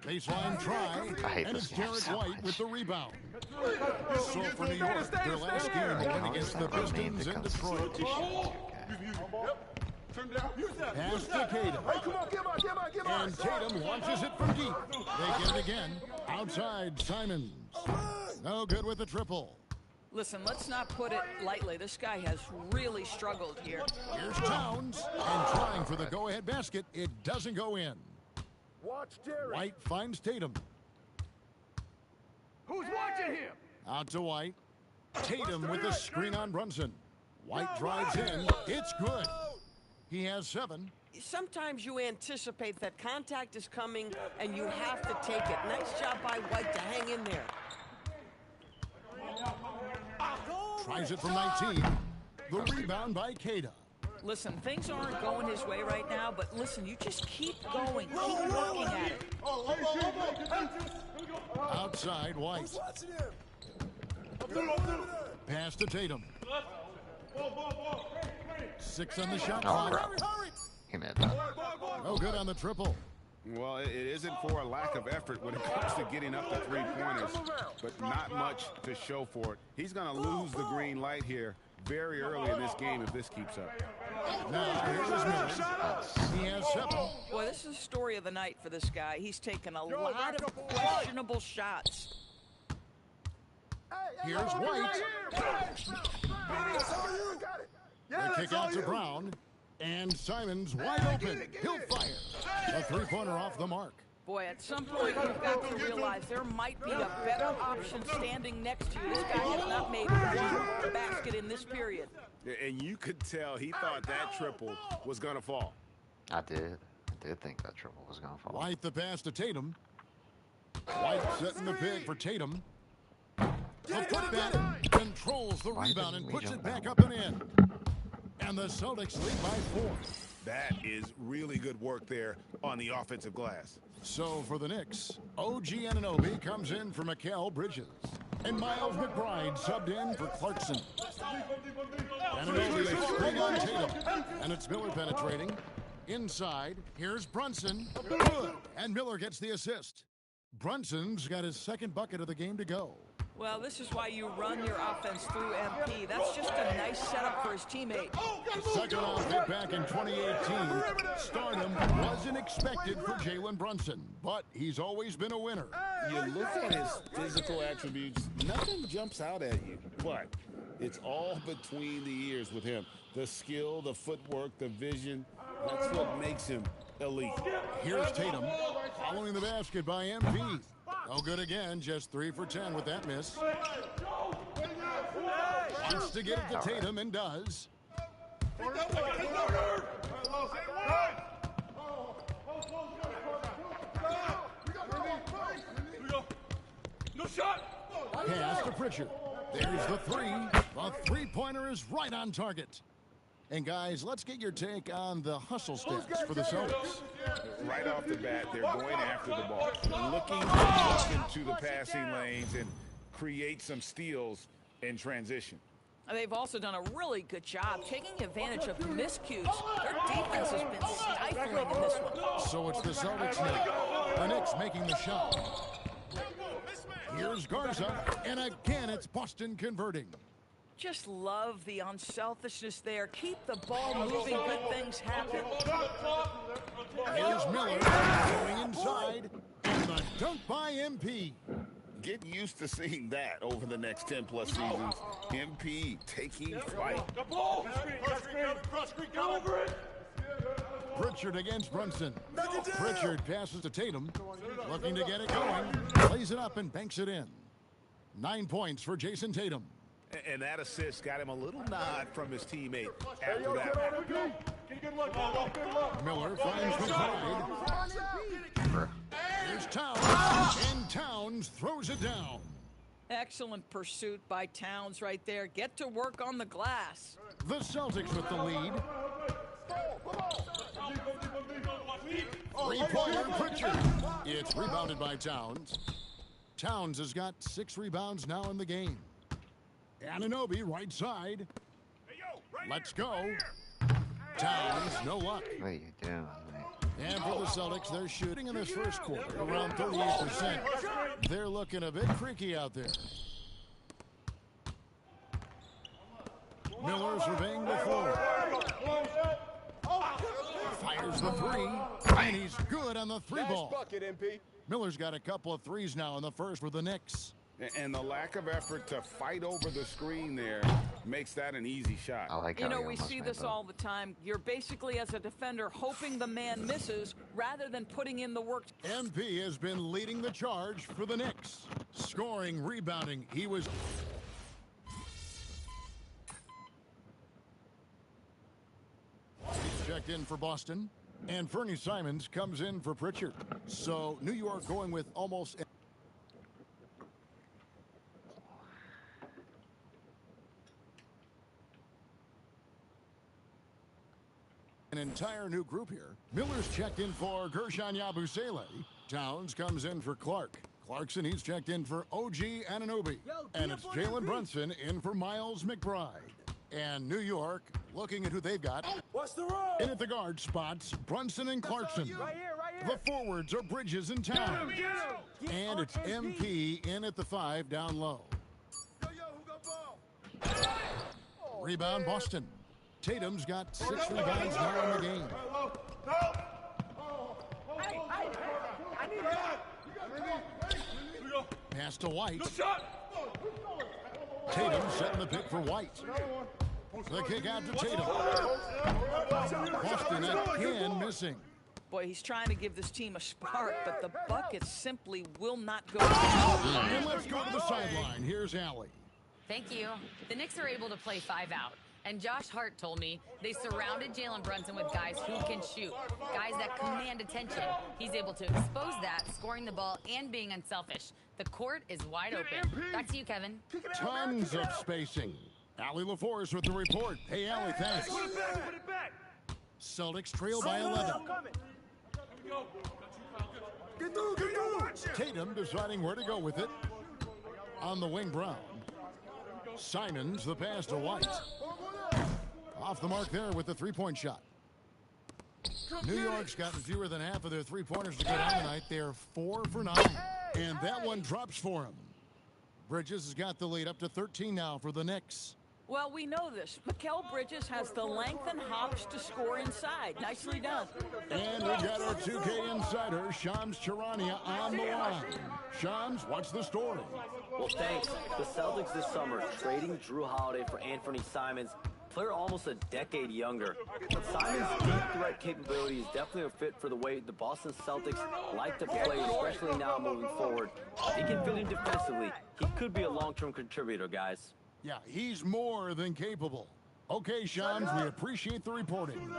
Baseline try, and it's Derek White with the rebound. So for New York, their last game win against the Pistons in Detroit. Pass to Tatum. And Tatum launches it from deep. They get it again. Outside, Simons. No good with the triple. Listen, let's not put it lightly. This guy has really struggled here. Here's Towns, and trying for the go-ahead basket. It doesn't go in. White finds Tatum. Who's watching him? Out to White. Tatum with the screen on Brunson. White drives in. It's good. He has 7. Sometimes you anticipate that contact is coming and you have to take it. Nice job by White to hang in there. Tries it from 19. The rebound by Queta. Listen, things aren't going his way right now, but listen, you just keep going. Keep working at it. Outside, White. Pass to Tatum. 6 on the shot clock. He made that. No good on the triple. Well, it isn't for a lack of effort when it comes to getting up the three-pointers, but not much to show for it. He's going to lose the green light here very early in this game if this keeps up. Now, here's Miller. He has 7. Boy, this is the story of the night for this guy. He's taken a lot of questionable shots. Here's White. The kick out to Brown. And Simons wide open. He'll fire. A three-pointer off the mark. Boy, at some point you've got to realize there might be a better option standing next to you. This guy has not made one basket in this period. And you could tell he thought that triple was going to fall. I did think that triple was going to fall. White the pass to Tatum. White setting the pick for Tatum. The putback controls the rebound and puts it back up and in. And the Celtics lead by 4. That is really good work there on the offensive glass. So for the Knicks, OG Anunoby comes in for Mikal Bridges. And Miles McBride subbed in for Clarkson. Anunoby is screen on Tatum. And it's Miller penetrating. Inside, here's Brunson. Good. And Miller gets the assist. Brunson's got his second bucket of the game to go. Well, this is why you run your offense through MP. That's just a nice setup for his teammate. Second round pick back in 2018. Stardom wasn't expected for Jalen Brunson, but he's always been a winner. You look at his physical attributes, nothing jumps out at you, but it's all between the ears with him. The skill, the footwork, the vision, that's what makes him elite. Here's Tatum following the basket by MP. No good again, just 3 for 10 with that miss. Wants to get it to Tatum and does. No shot. Pass to Pritchard. There's the 3. The three-pointer is right on target. And guys, let's get your take on the hustle stats for the Celtics. Right off the bat, they're going after the ball, looking to walk into the passing lanes and create some steals in transition. They've also done a really good job taking advantage of miscues. Their defense has been stifling in this one. So it's the Celtics now. The Knicks making the shot. Here's Garza, and again it's Boston converting. Just love the unselfishness there. Keep the ball moving, good things happen. Here's Miller going inside, and the dunk by MP. Get used to seeing that over the next 10-plus seasons. MP taking flight. Pritchard against Brunson. Pritchard passes to Tatum, looking to get it going. Plays it up and banks it in. 9 points for Jason Tatum. And that assist got him a little nod from his teammate after that. Miller finds McBride. Here's Towns, and Towns throws it down. Excellent pursuit by Towns right there. Get to work on the glass. The Celtics with the lead. Three-pointer Pritchard. It's rebounded by Towns. Towns has got 6 rebounds now in the game. Anunoby right side. Let's go. Towns, no luck. What are you doing, mate? And for the Celtics, they're shooting in this first quarter around 38%. They're looking a bit creaky out there. Miller surveying the floor. Fires the 3, and he's good on the 3-ball. Miller's got a couple of threes now in the first for the Knicks. And the lack of effort to fight over the screen there makes that an easy shot. I like you know, we see this all the time. You're basically, as a defender, hoping the man misses rather than putting in the work. MP has been leading the charge for the Knicks. Scoring, rebounding. He was... He's checked in for Boston. And Fernie Simons comes in for Pritchard. So New York going with almost... an entire new group here. Miller's checked in for Gershon Yabusele. Towns comes in for Clark. Clarkson, he's checked in for OG Anunoby. And it's Jalen Brunson in for Miles McBride. And New York, looking at who they've got. What's the roll? In at the guard spots, Brunson and Clarkson. Right here. The forwards are Bridges and Towns. And it's MP in at the 5 down low. Rebound Boston. Tatum's got 6 rebounds now in the game. Pass to White. Tatum setting the pick for White. The kick out to Tatum. Boston again missing. Boy, he's trying to give this team a spark, but the bucket simply will not go. And let's go to the sideline. Here's Allie. Thank you. The Knicks are able to play 5 out. And Josh Hart told me they surrounded Jalen Brunson with guys who can shoot, guys that command attention. He's able to expose that, scoring the ball and being unselfish. The court is wide open. Back to you, Kevin. Tons of spacing. Allie LaForce with the report. Hey, Allie, thanks. Put it back. Celtics trail by 11. Tatum deciding where to go with it. On the wing, Brown. Simons, the pass to White. Off the mark there with the three-point shot. New York's gotten fewer than half of their three-pointers to go down tonight. They're 4 for 9. And that one drops for him. Bridges has got the lead up to 13 now for the Knicks. Well, we know this. Mikal Bridges has the length and hops to score inside. Nicely done. And we've got our 2K insider, Shams Charania, on the line. Shams, what's the story? Well, thanks. The Celtics this summer trading Drew Holiday for Anthony Simons, player almost a decade younger. But Simons' deep threat capability is definitely a fit for the way the Boston Celtics like to play, especially now moving forward. He can fit in defensively. He could be a long-term contributor, guys. Yeah, he's more than capable. Okay, Shams, we appreciate the reporting.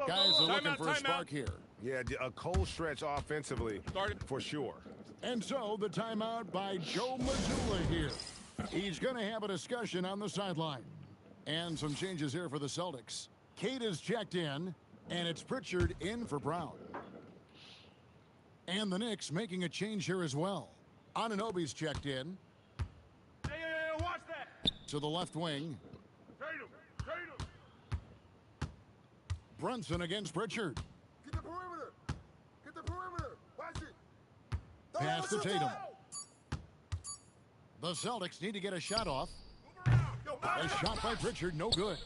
Guys are looking for a spark here. Yeah, a cold stretch offensively, for sure. And so the timeout by Joe Mazzulla here. He's going to have a discussion on the sideline. And some changes here for the Celtics. Kate is checked in, and it's Pritchard in for Brown. And the Knicks making a change here as well. Anunoby's checked in. Watch that. To the left wing. Brunson against Pritchard. Get the perimeter. Get the perimeter. Watch it. Pass to Tatum. The Celtics need to get a shot off. A shot by Pritchard, no good.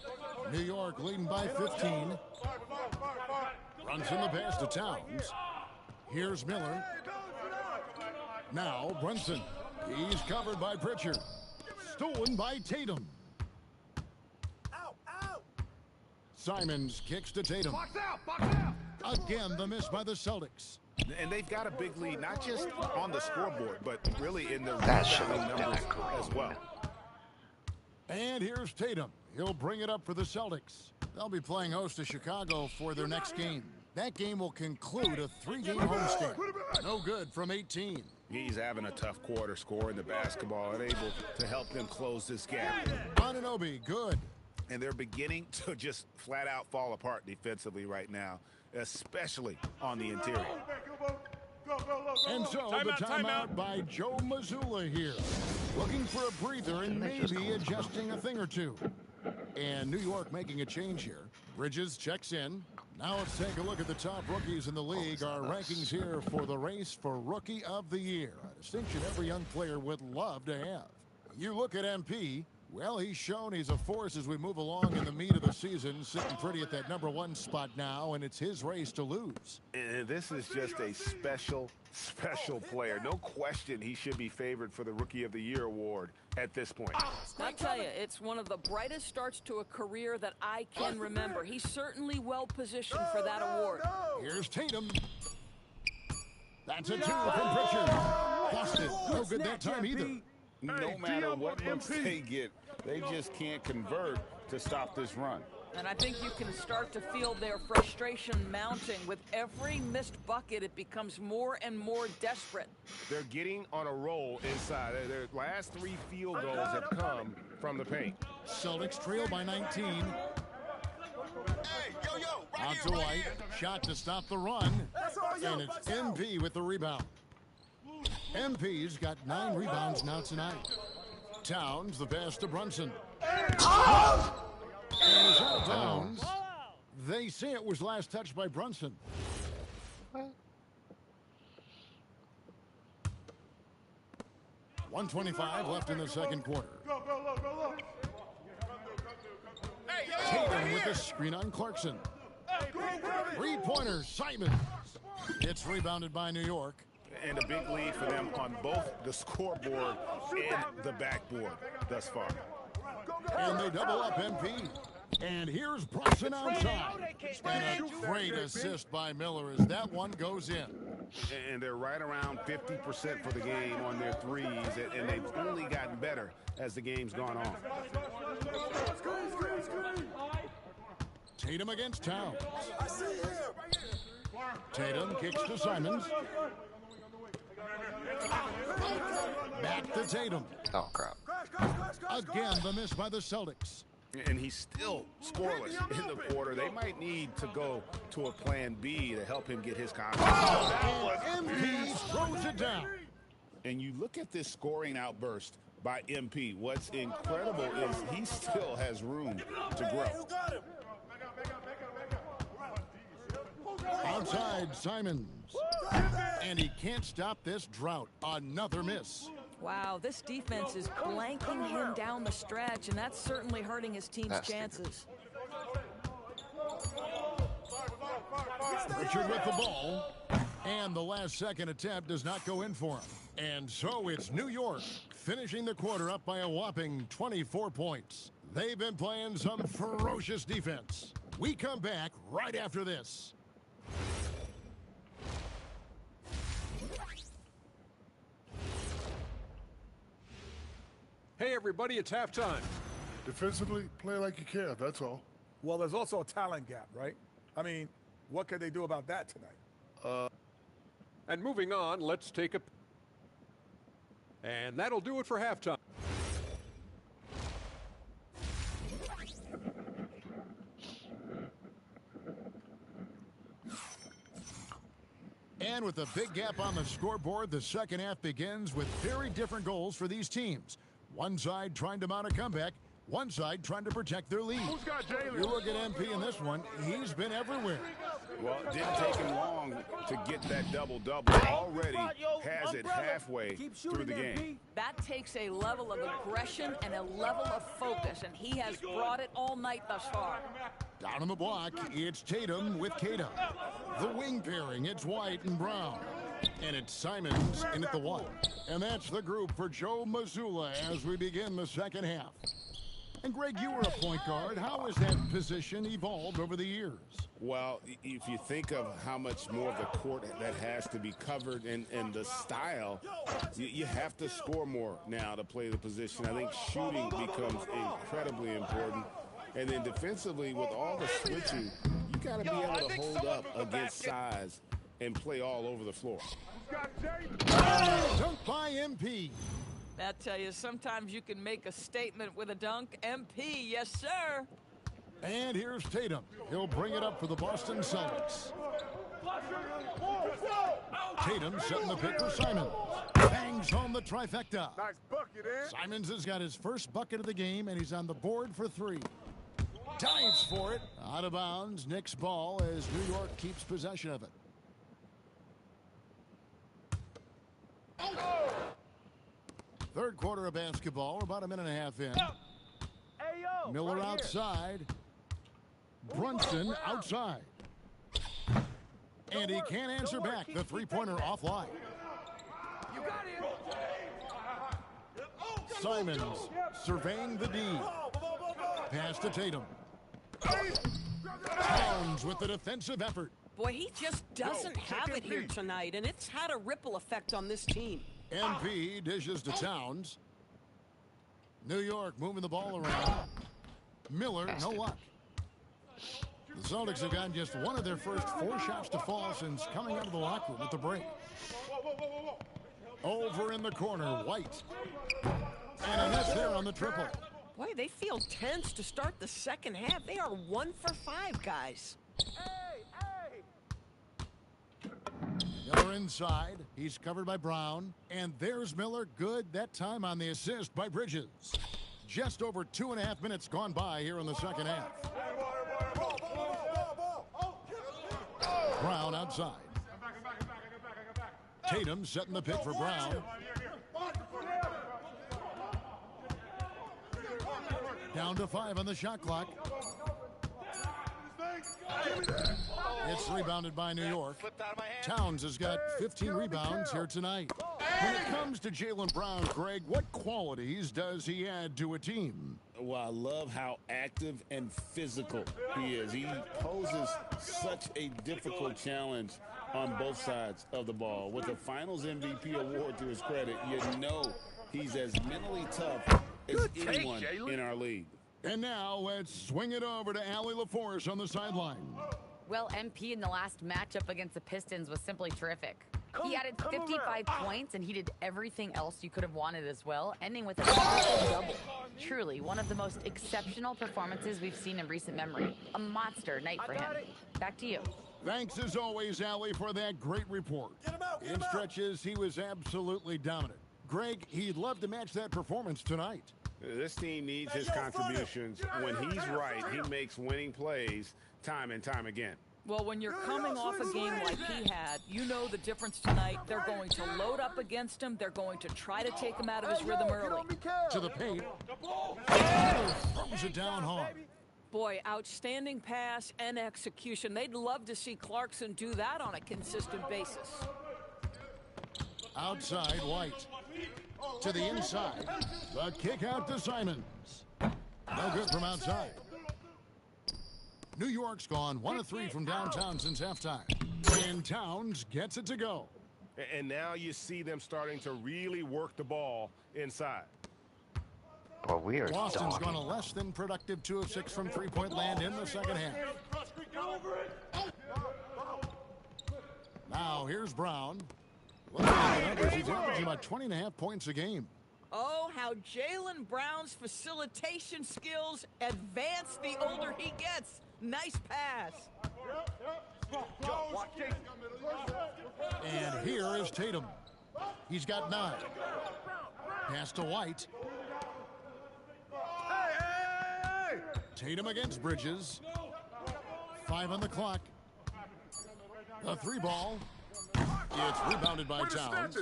New York leading by 15. Brunson the pass to Towns. Here's Miller. Now Brunson. He's covered by Pritchard. Stolen by Tatum. Simons kicks to Tatum. Box out. Again, the miss by the Celtics. And they've got a big lead, not just on the scoreboard, but really in the rebounding numbers as well. And here's Tatum. He'll bring it up for the Celtics. They'll be playing host to Chicago for their next game. That game will conclude a 3-game homestand. No good from 18. He's having a tough quarter, scoring the basketball and able to help them close this gap. Anunoby, good. And they're beginning to just flat out fall apart defensively right now, especially on the interior. And so the timeout by Joe Mazzulla here. Looking for a breather and maybe adjusting a thing or two. And New York making a change here. Bridges checks in. Now let's take a look at the top rookies in the league. Our rankings here for the race for Rookie of the Year. A distinction every young player would love to have. You look at MP. Well, he's shown he's a force as we move along in the meat of the season, sitting pretty at that #1 spot now, and it's his race to lose. And this is just a special player. No question he should be favored for the Rookie of the Year award at this point. I tell you, it's one of the brightest starts to a career that I can remember. He's certainly well positioned for that award. Here's Tatum. That's a 2 from Pritchard. Busted. No good that time either. No matter what looks they get, they just can't convert to stop this run. And I think you can start to feel their frustration mounting. With every missed bucket, it becomes more and more desperate. They're getting on a roll inside. Their last 3 field goals have come from the paint. Celtics trail by 19. Out to White. Shot to stop the run. And it's MP with the rebound. MP's got 9 rebounds now tonight. Towns, the pass to Brunson. And it's out of bounds. They say it was last touched by Brunson. 1:25 left in the second quarter. Tatum with the screen on Clarkson. 3-pointer, Simons. It's rebounded by New York. And a big lead for them on both the scoreboard and the backboard thus far. And they double up MP. And here's Brunson outside. And a great assist by Miller as that one goes in. And they're right around 50% for the game on their threes, and they've only gotten better as the game's gone on. Tatum against Towns. Tatum kicks to Simons. Back to Tatum. Oh, crap. Again, the miss by the Celtics. And he's still scoreless in the quarter. They might need to go to a plan B to help him get his confidence. And MP throws it down. And you look at this scoring outburst by MP. What's incredible is he still has room to grow. Outside Simons. And he can't stop this drought. Another miss. Wow, this defense is blanking him down the stretch, and that's certainly hurting his team's chances. Richard with the ball. And the last second attempt does not go in for him. And so it's New York finishing the quarter up by a whopping 24 points. They've been playing some ferocious defense. We come back right after this. Hey, everybody, it's halftime. Defensively, play like you care, that's all. Well, there's also a talent gap, right? I mean, what can they do about that tonight? And moving on, let's take a... And that'll do it for halftime. And with a big gap on the scoreboard, the second half begins with very different goals for these teams. One side trying to mount a comeback, one side trying to protect their lead. Who's got Jalen? You look at MP in this one, he's been everywhere. Well, it didn't take him long to get that double-double. Already has it halfway through the game. That takes a level of aggression and a level of focus, and he has brought it all night thus far. Down on the block, it's Tatum with Kata. The wing pairing, it's White and Brown. And it's Simons in at the one. And that's the group for Joe Mazzulla as we begin the second half. And Greg, you were a point guard. How has that position evolved over the years? Well, if you think of how much more of the court that has to be covered and the style, you have to score more now to play the position. I think shooting becomes incredibly important. And then defensively, with all the switching, you got to be able to hold up against size and play all over the floor. Dunk by MP. I tell you, sometimes you can make a statement with a dunk. MP, yes, sir. And here's Tatum. He'll bring it up for the Boston Celtics. Tatum setting the pick for Simons. Bangs home the trifecta. Nice bucket, eh? Simons has got his first bucket of the game, and he's on the board for three. Dives for it. Out of bounds. Knicks ball as New York keeps possession of it. Third quarter of basketball. We're about a minute and a half in. Miller outside. Brunson outside. And he can't answer back. The three-pointer offline. Simons surveying the D. Pass to Tatum. Towns with the defensive effort. Boy, he just doesn't have it here tonight, and it's had a ripple effect on this team. MP dishes to Towns. New York moving the ball around. Miller, no luck. The Celtics have gotten just one of their first 4 shots to fall since coming out of the locker room at the break. Over in the corner, White. And a miss there on the triple. Boy, they feel tense to start the second half. They are 1 for 5, guys. Miller inside. He's covered by Brown. And there's Miller. Good that time on the assist by Bridges. Just over 2.5 minutes gone by here in the second half. Brown outside. Tatum setting the pick for Brown. Down to 5 on the shot clock. It's rebounded by New York. Towns has got 15 rebounds here tonight. When it comes to Jaylen Brown, Greg, what qualities does he add to a team? Well, I love how active and physical he is. He poses such a difficult challenge on both sides of the ball. With the Finals MVP award to his credit, you know he's as mentally tough as anyone in our league. And now let's swing it over to Allie LaForce on the sideline. Well, MP in the last matchup against the Pistons was simply terrific. He added 55 points, and he did everything else you could have wanted as well, ending with a double. Truly, one of the most exceptional performances we've seen in recent memory. A monster night for him. Back to you. Thanks as always, Allie, for that great report. In stretches, he was absolutely dominant. Greg, he'd love to match that performance tonight. This team needs his contributions. When he's right, he makes winning plays time and time again. Well, when you're coming off a game like he had, you know the difference tonight. They're going to load up against him. They're going to try to take him out of his rhythm early. To the paint. Throws it down hard. Boy, outstanding pass and execution. They'd love to see Clarkson do that on a consistent basis. Outside, White. To the inside. The kick out to Simons. No good from outside. New York's gone 1 of 3 from downtown since halftime. And Towns gets it to go. And now you see them starting to really work the ball inside. Well, we are Boston's dogging. gone a less than productive 2 of 6 from three-point land in the second half. Now here's Brown. Look at the numbers. He's averaging about 20.5 points a game. Oh, how Jaylen Brown's facilitation skills advance the older he gets. Nice pass. And here is Tatum. He's got 9. Pass to White. Tatum against Bridges. 5 on the clock. A 3 ball. It's rebounded by Towns.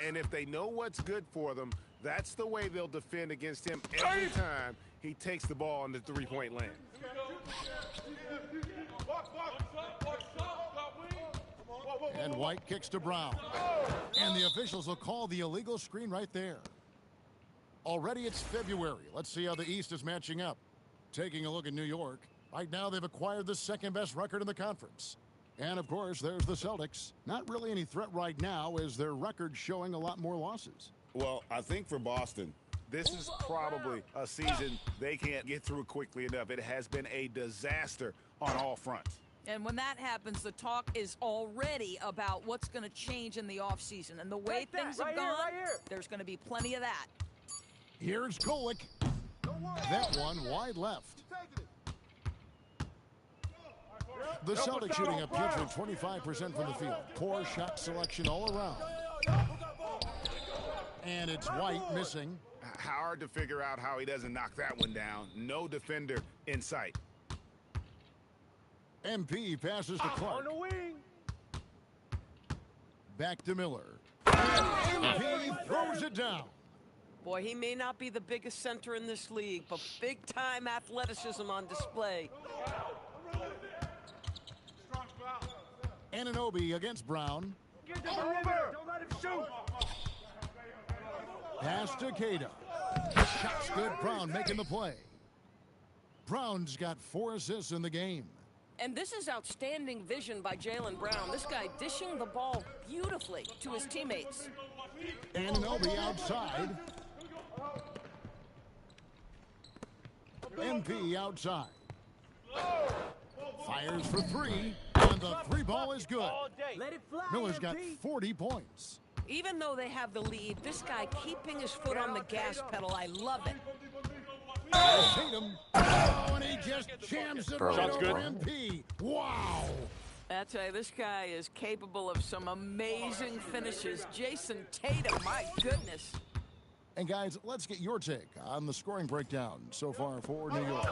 And if they know what's good for them, that's the way they'll defend against him every time he takes the ball in the three-point lane. And White kicks to Brown. And the officials will call the illegal screen right there. Already it's February. Let's see how the East is matching up. Taking a look at New York. Right now they've acquired the second-best record in the conference. And, of course, there's the Celtics. Not really any threat right now as their record's showing a lot more losses. Well, I think for Boston, This is probably a season they can't get through quickly enough. It has been a disaster on all fronts. And when that happens, the talk is already about what's going to change in the offseason. And the way things have gone, there's going to be plenty of that. Here's Golick. That one wide left. The Celtics shooting a putrid 25% from the field. Poor shot selection all around. And it's White missing. Hard to figure out how he doesn't knock that one down. No defender in sight. MP passes to Clark. On the wing. Back to Miller. And MP throws it down. Boy, he may not be the biggest center in this league, but big-time athleticism on display. Anunoby against Brown. Get the ball over. Don't let him shoot. Pass to Queta. Shot's good. Brown making the play. Brown's got 4 assists in the game. And this is outstanding vision by Jaylen Brown. This guy dishing the ball beautifully to his teammates. Anunoby outside. MP outside. Fires for 3. And the 3 ball is good. Miller's got 40 points. Even though they have the lead, this guy keeping his foot on the gas pedal, I love it. Tatum. Oh, and he just jams it right over MP. Wow. I tell you, this guy is capable of some amazing finishes. Jason Tatum, my goodness. And guys, let's get your take on the scoring breakdown so far for New York.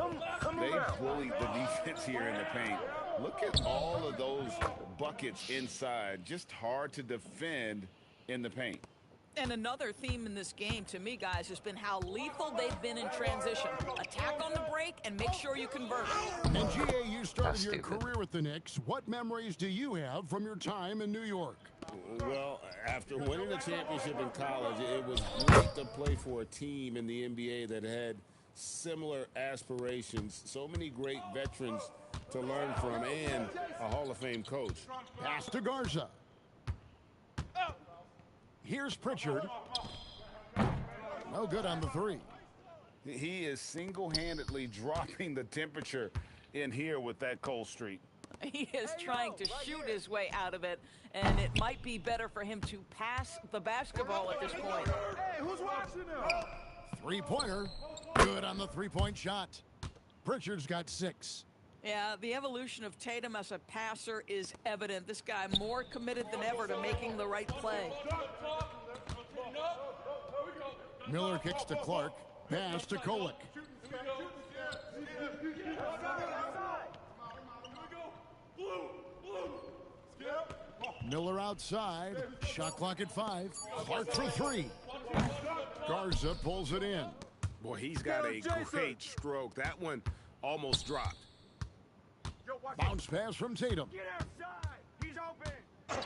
They bullied the defense here in the paint. Look at all of those buckets inside. Just hard to defend in the paint. And another theme in this game, to me, guys, has been how lethal they've been in transition. Attack on the break and make sure you convert. And GA, you started your career with the Knicks. What memories do you have from your time in New York? Well, after winning a championship in college, it was great to play for a team in the NBA that had similar aspirations. So many great veterans to learn from and a Hall of Fame coach. Pass to Garza. Here's Pritchard. No good on the three. He is single-handedly dropping the temperature in here with that cold streak. He is trying to shoot his way out of it, and it might be better for him to pass the basketball at this point. Hey, who's watching now? Three-pointer. Good on the three-point shot. Pritchard's got 6. Yeah, the evolution of Tatum as a passer is evident. This guy more committed than ever to making the right play. Miller kicks to Clark. Pass to Kolek. Miller outside. Shot clock at 5. Clark for 3. Garza pulls it in. Boy, he's got a great stroke. That one almost dropped. Bounce pass from Tatum. Get outside. He's open.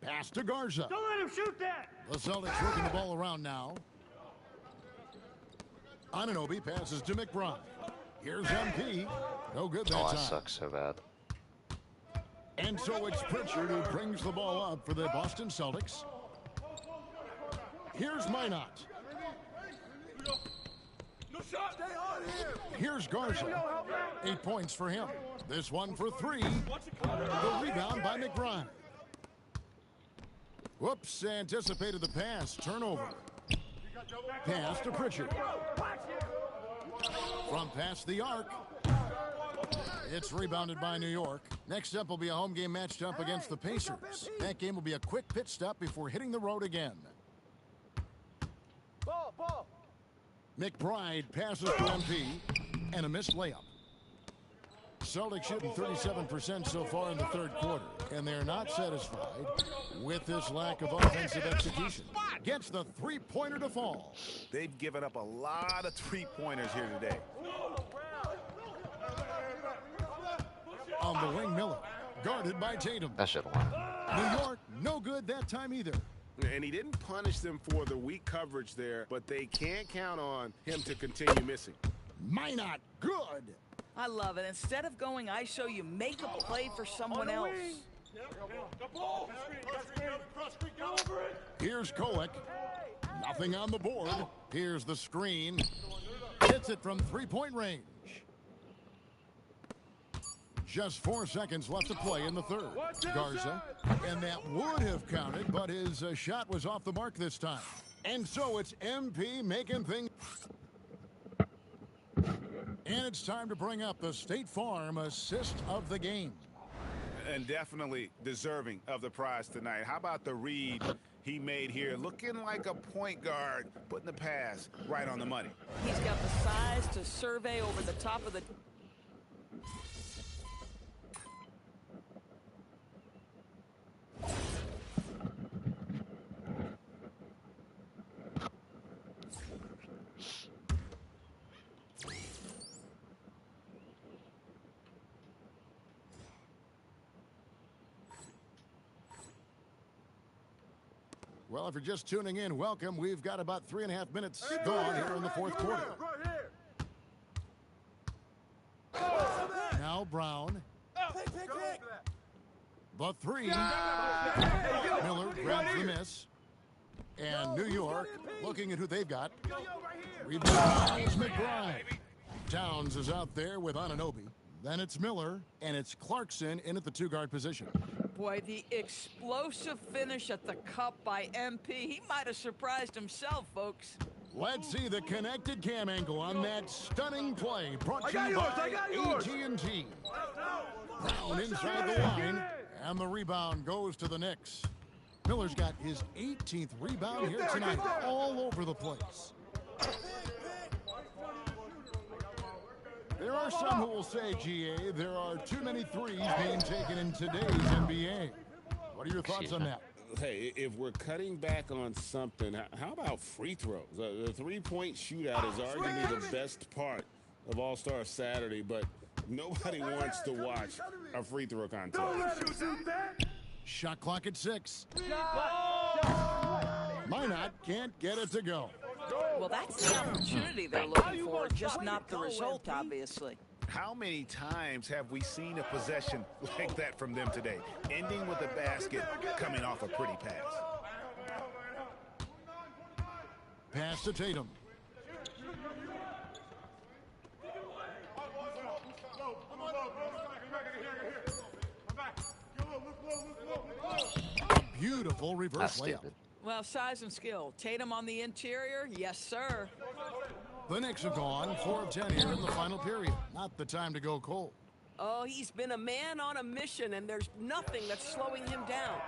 Pass to Garza. Don't let him shoot that. The Celtics working the ball around now. Anunoby passes to McBride. Here's MP. No good that time. Oh, that sucks so bad. And so it's Pritchard who brings the ball up for the Boston Celtics. Here's Minot. No shot. Stay on him. Here's Garza. 8 points for him. This one for 3. The rebound by McBride. Whoops, anticipated the pass. Turnover. Pass to Pritchard. From past the arc. It's rebounded by New York. Next up will be a home game matched up against the Pacers. That game will be a quick pit stop before hitting the road again. Ball. McBride passes to MP and a missed layup. Celtics shooting 37% so far in the third quarter, and they're not satisfied with this lack of offensive execution. Gets the three-pointer to fall. They've given up a lot of three-pointers here today. On the wing, Miller, guarded by Tatum. That should have won. New York, no good that time either. And he didn't punish them for the weak coverage there, but they can't count on him to continue missing. Minot, good. I love it. Instead of going ISO, you make a play for someone else. Here's Kolek. Nothing on the board. Here's the screen. Hits it from three-point range. Just 4 seconds left to play in the third. Garza, and that would have counted, but his shot was off the mark this time. And so it's MP making things. And it's time to bring up the State Farm assist of the game. And definitely deserving of the prize tonight. How about the read he made here? Looking like a point guard, putting the pass right on the money. He's got the size to survey over the top of the... Well, if you're just tuning in, welcome. We've got about 3.5 minutes gone here in the fourth quarter. Now Brown. The three. Miller grabs the miss. And New York looking at who they've got. Rebound McBride. Towns is out there with Anunoby. Then it's Miller, and it's Clarkson in at the two-guard position. Boy, the explosive finish at the cup by MP. He might have surprised himself, folks. Let's see the connected cam angle on that stunning play brought to you by AT&T. Brown inside the line, and the rebound goes to the Knicks. Miller's got his 18th rebound here tonight, all over the place. There are some who will say, GA, there are too many threes being taken in today's NBA. What are your thoughts on that? Hey, if we're cutting back on something, how about free throws? The three-point shootout is arguably the best part of All-Star Saturday, but nobody wants to watch a free throw contest. Shot clock at 6. Minot can't get it to go. Well, that's the opportunity they're looking for, just not the result, obviously. How many times have we seen a possession like that from them today? Ending with a basket, coming off a pretty pass. Pass to Tatum. Beautiful reverse layup. Well, size and skill. Tatum on the interior, yes, sir. The Knicks have gone 4 of 10 here in the final period. Not the time to go cold. Oh, he's been a man on a mission, and there's nothing that's slowing him down.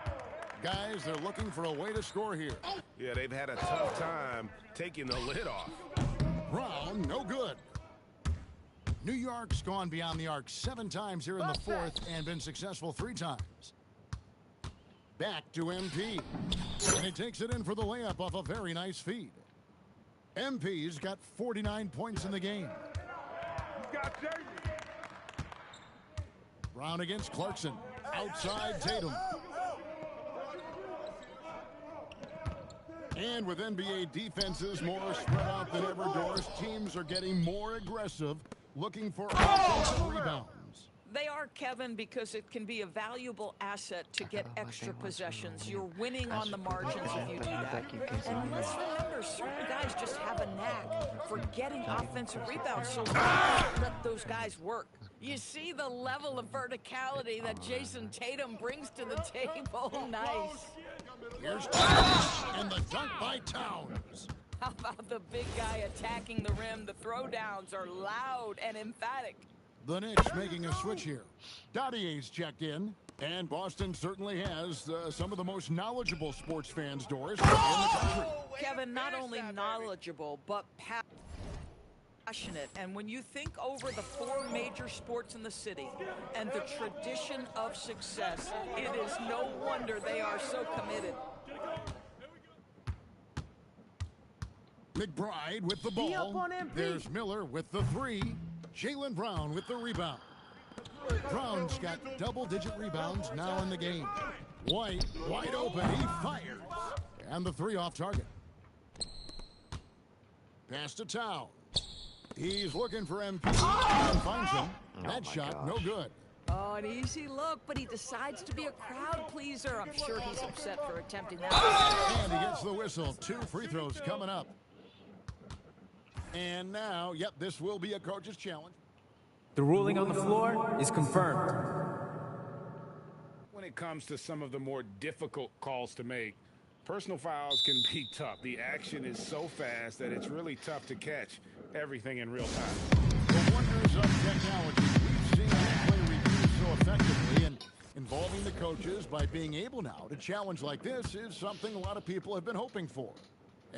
Guys, they're looking for a way to score here. Yeah, they've had a tough time taking the lid off. Brown, no good. New York's gone beyond the arc 7 times here in the fourth and been successful 3 times. Back to MP. And he takes it in for the layup off a very nice feed. MP's got 49 points in the game. Brown against Clarkson. Outside Tatum. And with NBA defenses more spread out than ever, Doris, teams are getting more aggressive, looking for offensive rebounds. They are, Kevin, because it can be a valuable asset to get extra possessions. You're winning on the margins if you do that. And let's remember, certain guys just have a knack for getting offensive rebounds, so why not let those guys work? You see the level of verticality that Jason Tatum brings to the table. Nice. Here's Towns, and the dunk by Towns. How about the big guy attacking the rim? The throwdowns are loud and emphatic. The Knicks making a switch here. Dottier's checked in, and Boston certainly has some of the most knowledgeable sports fans, Doris, in the country. Kevin, not only knowledgeable, but passionate. And when you think over the 4 major sports in the city and the tradition of success, it is no wonder they are so committed. McBride with the ball. There's Miller with the 3. Jaylen Brown with the rebound. Brown's got double-digit rebounds now in the game. White, wide open, he fires. And the 3 off target. Pass to Towns. He's looking for MP and finds him. That shot, no good. Oh, an easy look, but he decides to be a crowd pleaser. I'm sure he's upset for attempting that. And he gets the whistle. 2 free throws coming up. And now, yep, this will be a coach's challenge. The ruling on the floor is confirmed. When it comes to some of the more difficult calls to make, personal fouls can be tough. The action is so fast that it's really tough to catch everything in real time. The wonders of technology. We've seen play reviews so effectively, and involving the coaches by being able now to challenge like this is something a lot of people have been hoping for.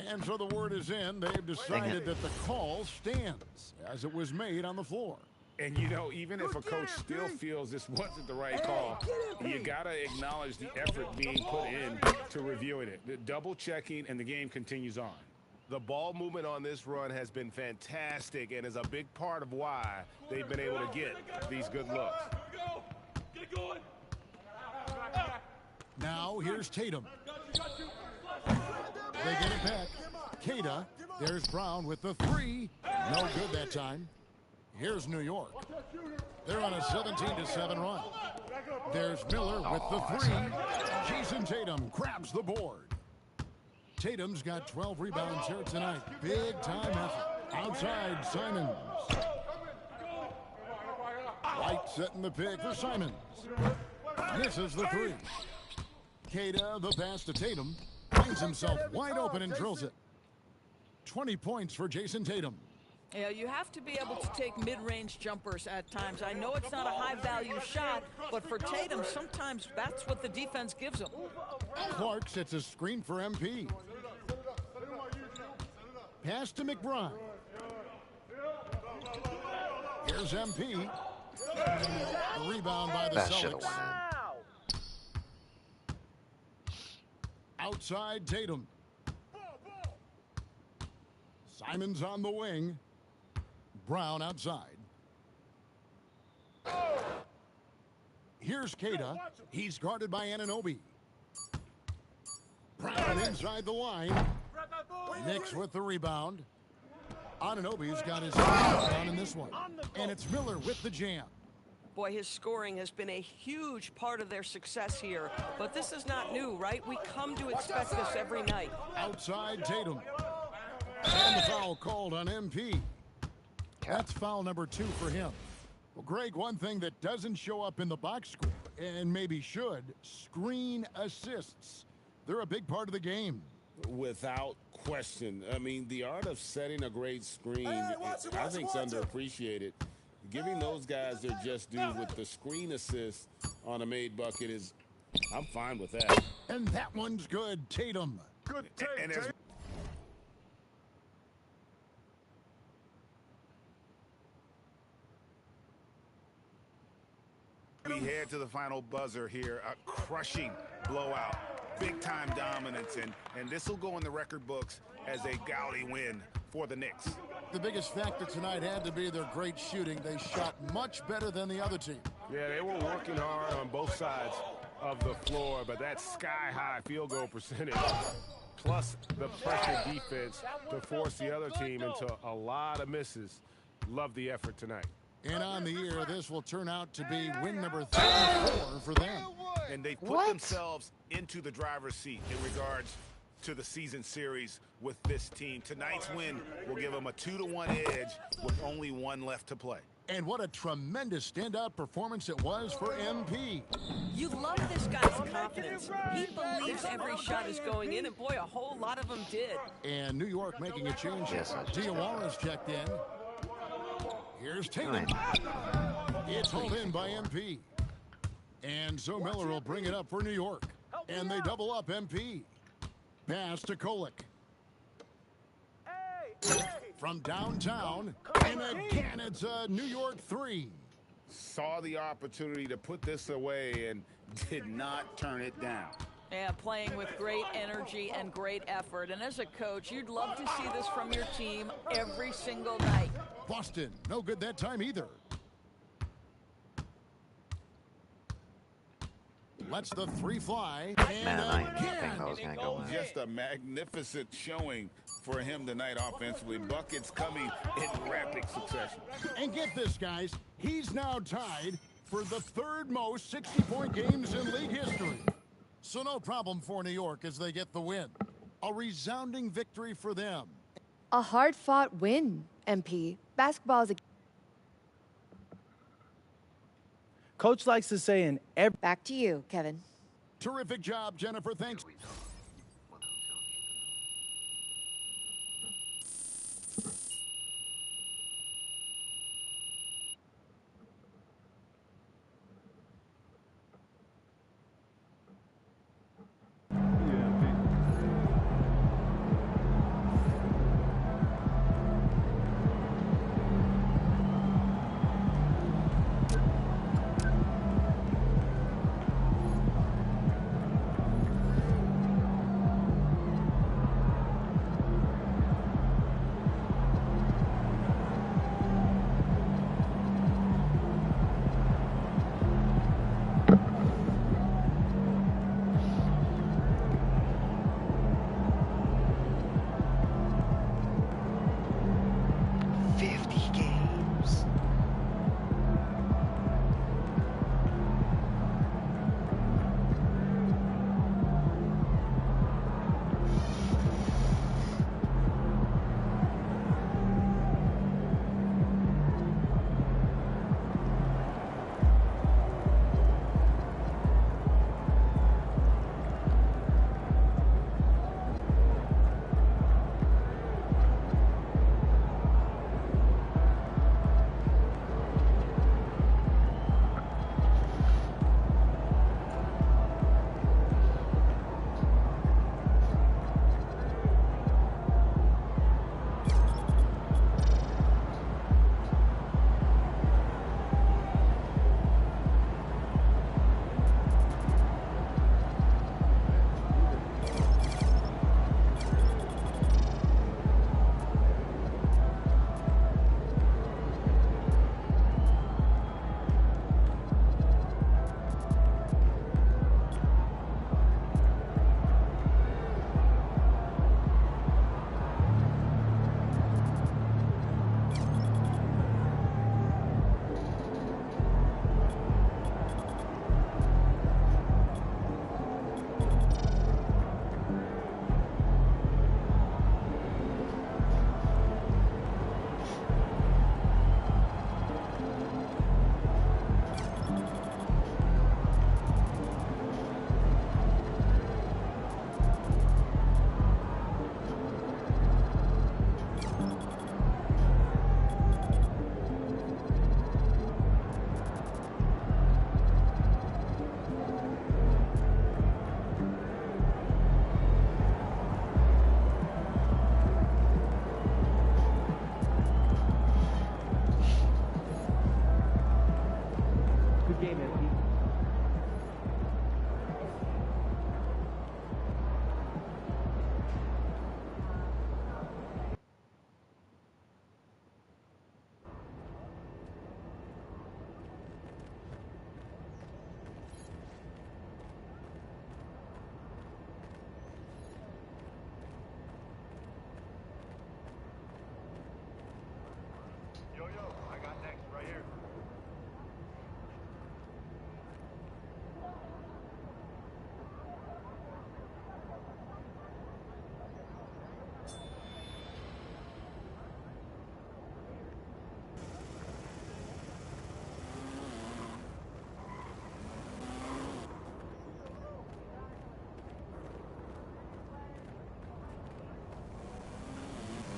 And so the word is in. They've decided that the call stands as it was made on the floor. And, you know, even if a coach still feels this wasn't the right call, you got to acknowledge the effort being put in to reviewing it. The double checking, and the game continues on. The ball movement on this run has been fantastic and is a big part of why they've been able to get these good looks. Get going. Now here's Tatum. They get it back. Queta. There's Brown with the 3. No good that time. Here's New York. They're on a 17-7 run. There's Miller with the 3. Jason Tatum grabs the board. Tatum's got 12 rebounds here tonight. Big time effort. Outside, Simons. White setting the pick for Simons. Misses the 3. Queta, the pass to Tatum. Finds himself wide open and drills it. 20 points for Jason Tatum. Yeah, you have to be able to take mid-range jumpers at times. I know it's not a high-value shot, but for Tatum, sometimes that's what the defense gives him. Clark sets a screen for MP. Pass to McBride. Here's MP. A rebound by the Celtics. Outside Tatum. Simons on the wing. Brown outside. Here's Queta. He's guarded by Anunoby. Brown inside the line. Knicks with the rebound. Anunoby's got his hands down in this one. And it's Miller with the jam. Boy, his scoring has been a huge part of their success here. But this is not new, right? We come to expect this every night. Outside Tatum. And the foul called on MP. That's foul number 2 for him. Well, Greg, one thing that doesn't show up in the box score, and maybe should, screen assists. They're a big part of the game. Without question. I mean, the art of setting a great screen, I think, is underappreciated. Giving those guys their just due with the screen assist on a made bucket is, I'm fine with that. And that one's good. Tatum. Good take, Tatum. We head to the final buzzer here. A crushing blowout. Big-time dominance. And this will go in the record books as a gaudy win for the Knicks. The biggest factor tonight had to be their great shooting. They shot much better than the other team. Yeah, they were working hard on both sides of the floor, but that sky-high field goal percentage, plus the pressure defense to force the other team into a lot of misses. Love the effort tonight. And on the year, this will turn out to be win number 34 for them. And they put themselves into the driver's seat in regards to the season series with this team. Tonight's win will give them a 2-1 edge with only one left to play. And what a tremendous standout performance it was for MP. You love this guy's confidence. He believes every shot is going in, and boy, a whole lot of them did. And New York making a change. Diawara's checked in. Here's Tatum. It's hauled in by MP. And so Miller will bring it up for New York. And they double up MP. Pass to Kolek. From downtown. And again, it's a New York 3. Saw the opportunity to put this away and did not turn it down. Yeah, playing with great energy and great effort. And as a coach, you'd love to see this from your team every single night. Boston, no good that time either. Lets the 3 fly. Man, I didn't think I was going to go in. Just a magnificent showing for him tonight offensively. Buckets coming in rapid succession. And get this, guys. He's now tied for the 3rd most 60-point games in league history. So no problem for New York as they get the win. A resounding victory for them. A hard-fought win, MP. Basketball is a... Coach likes to say in every... Back to you, Kevin. Terrific job, Jennifer. Thanks.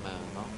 mà nó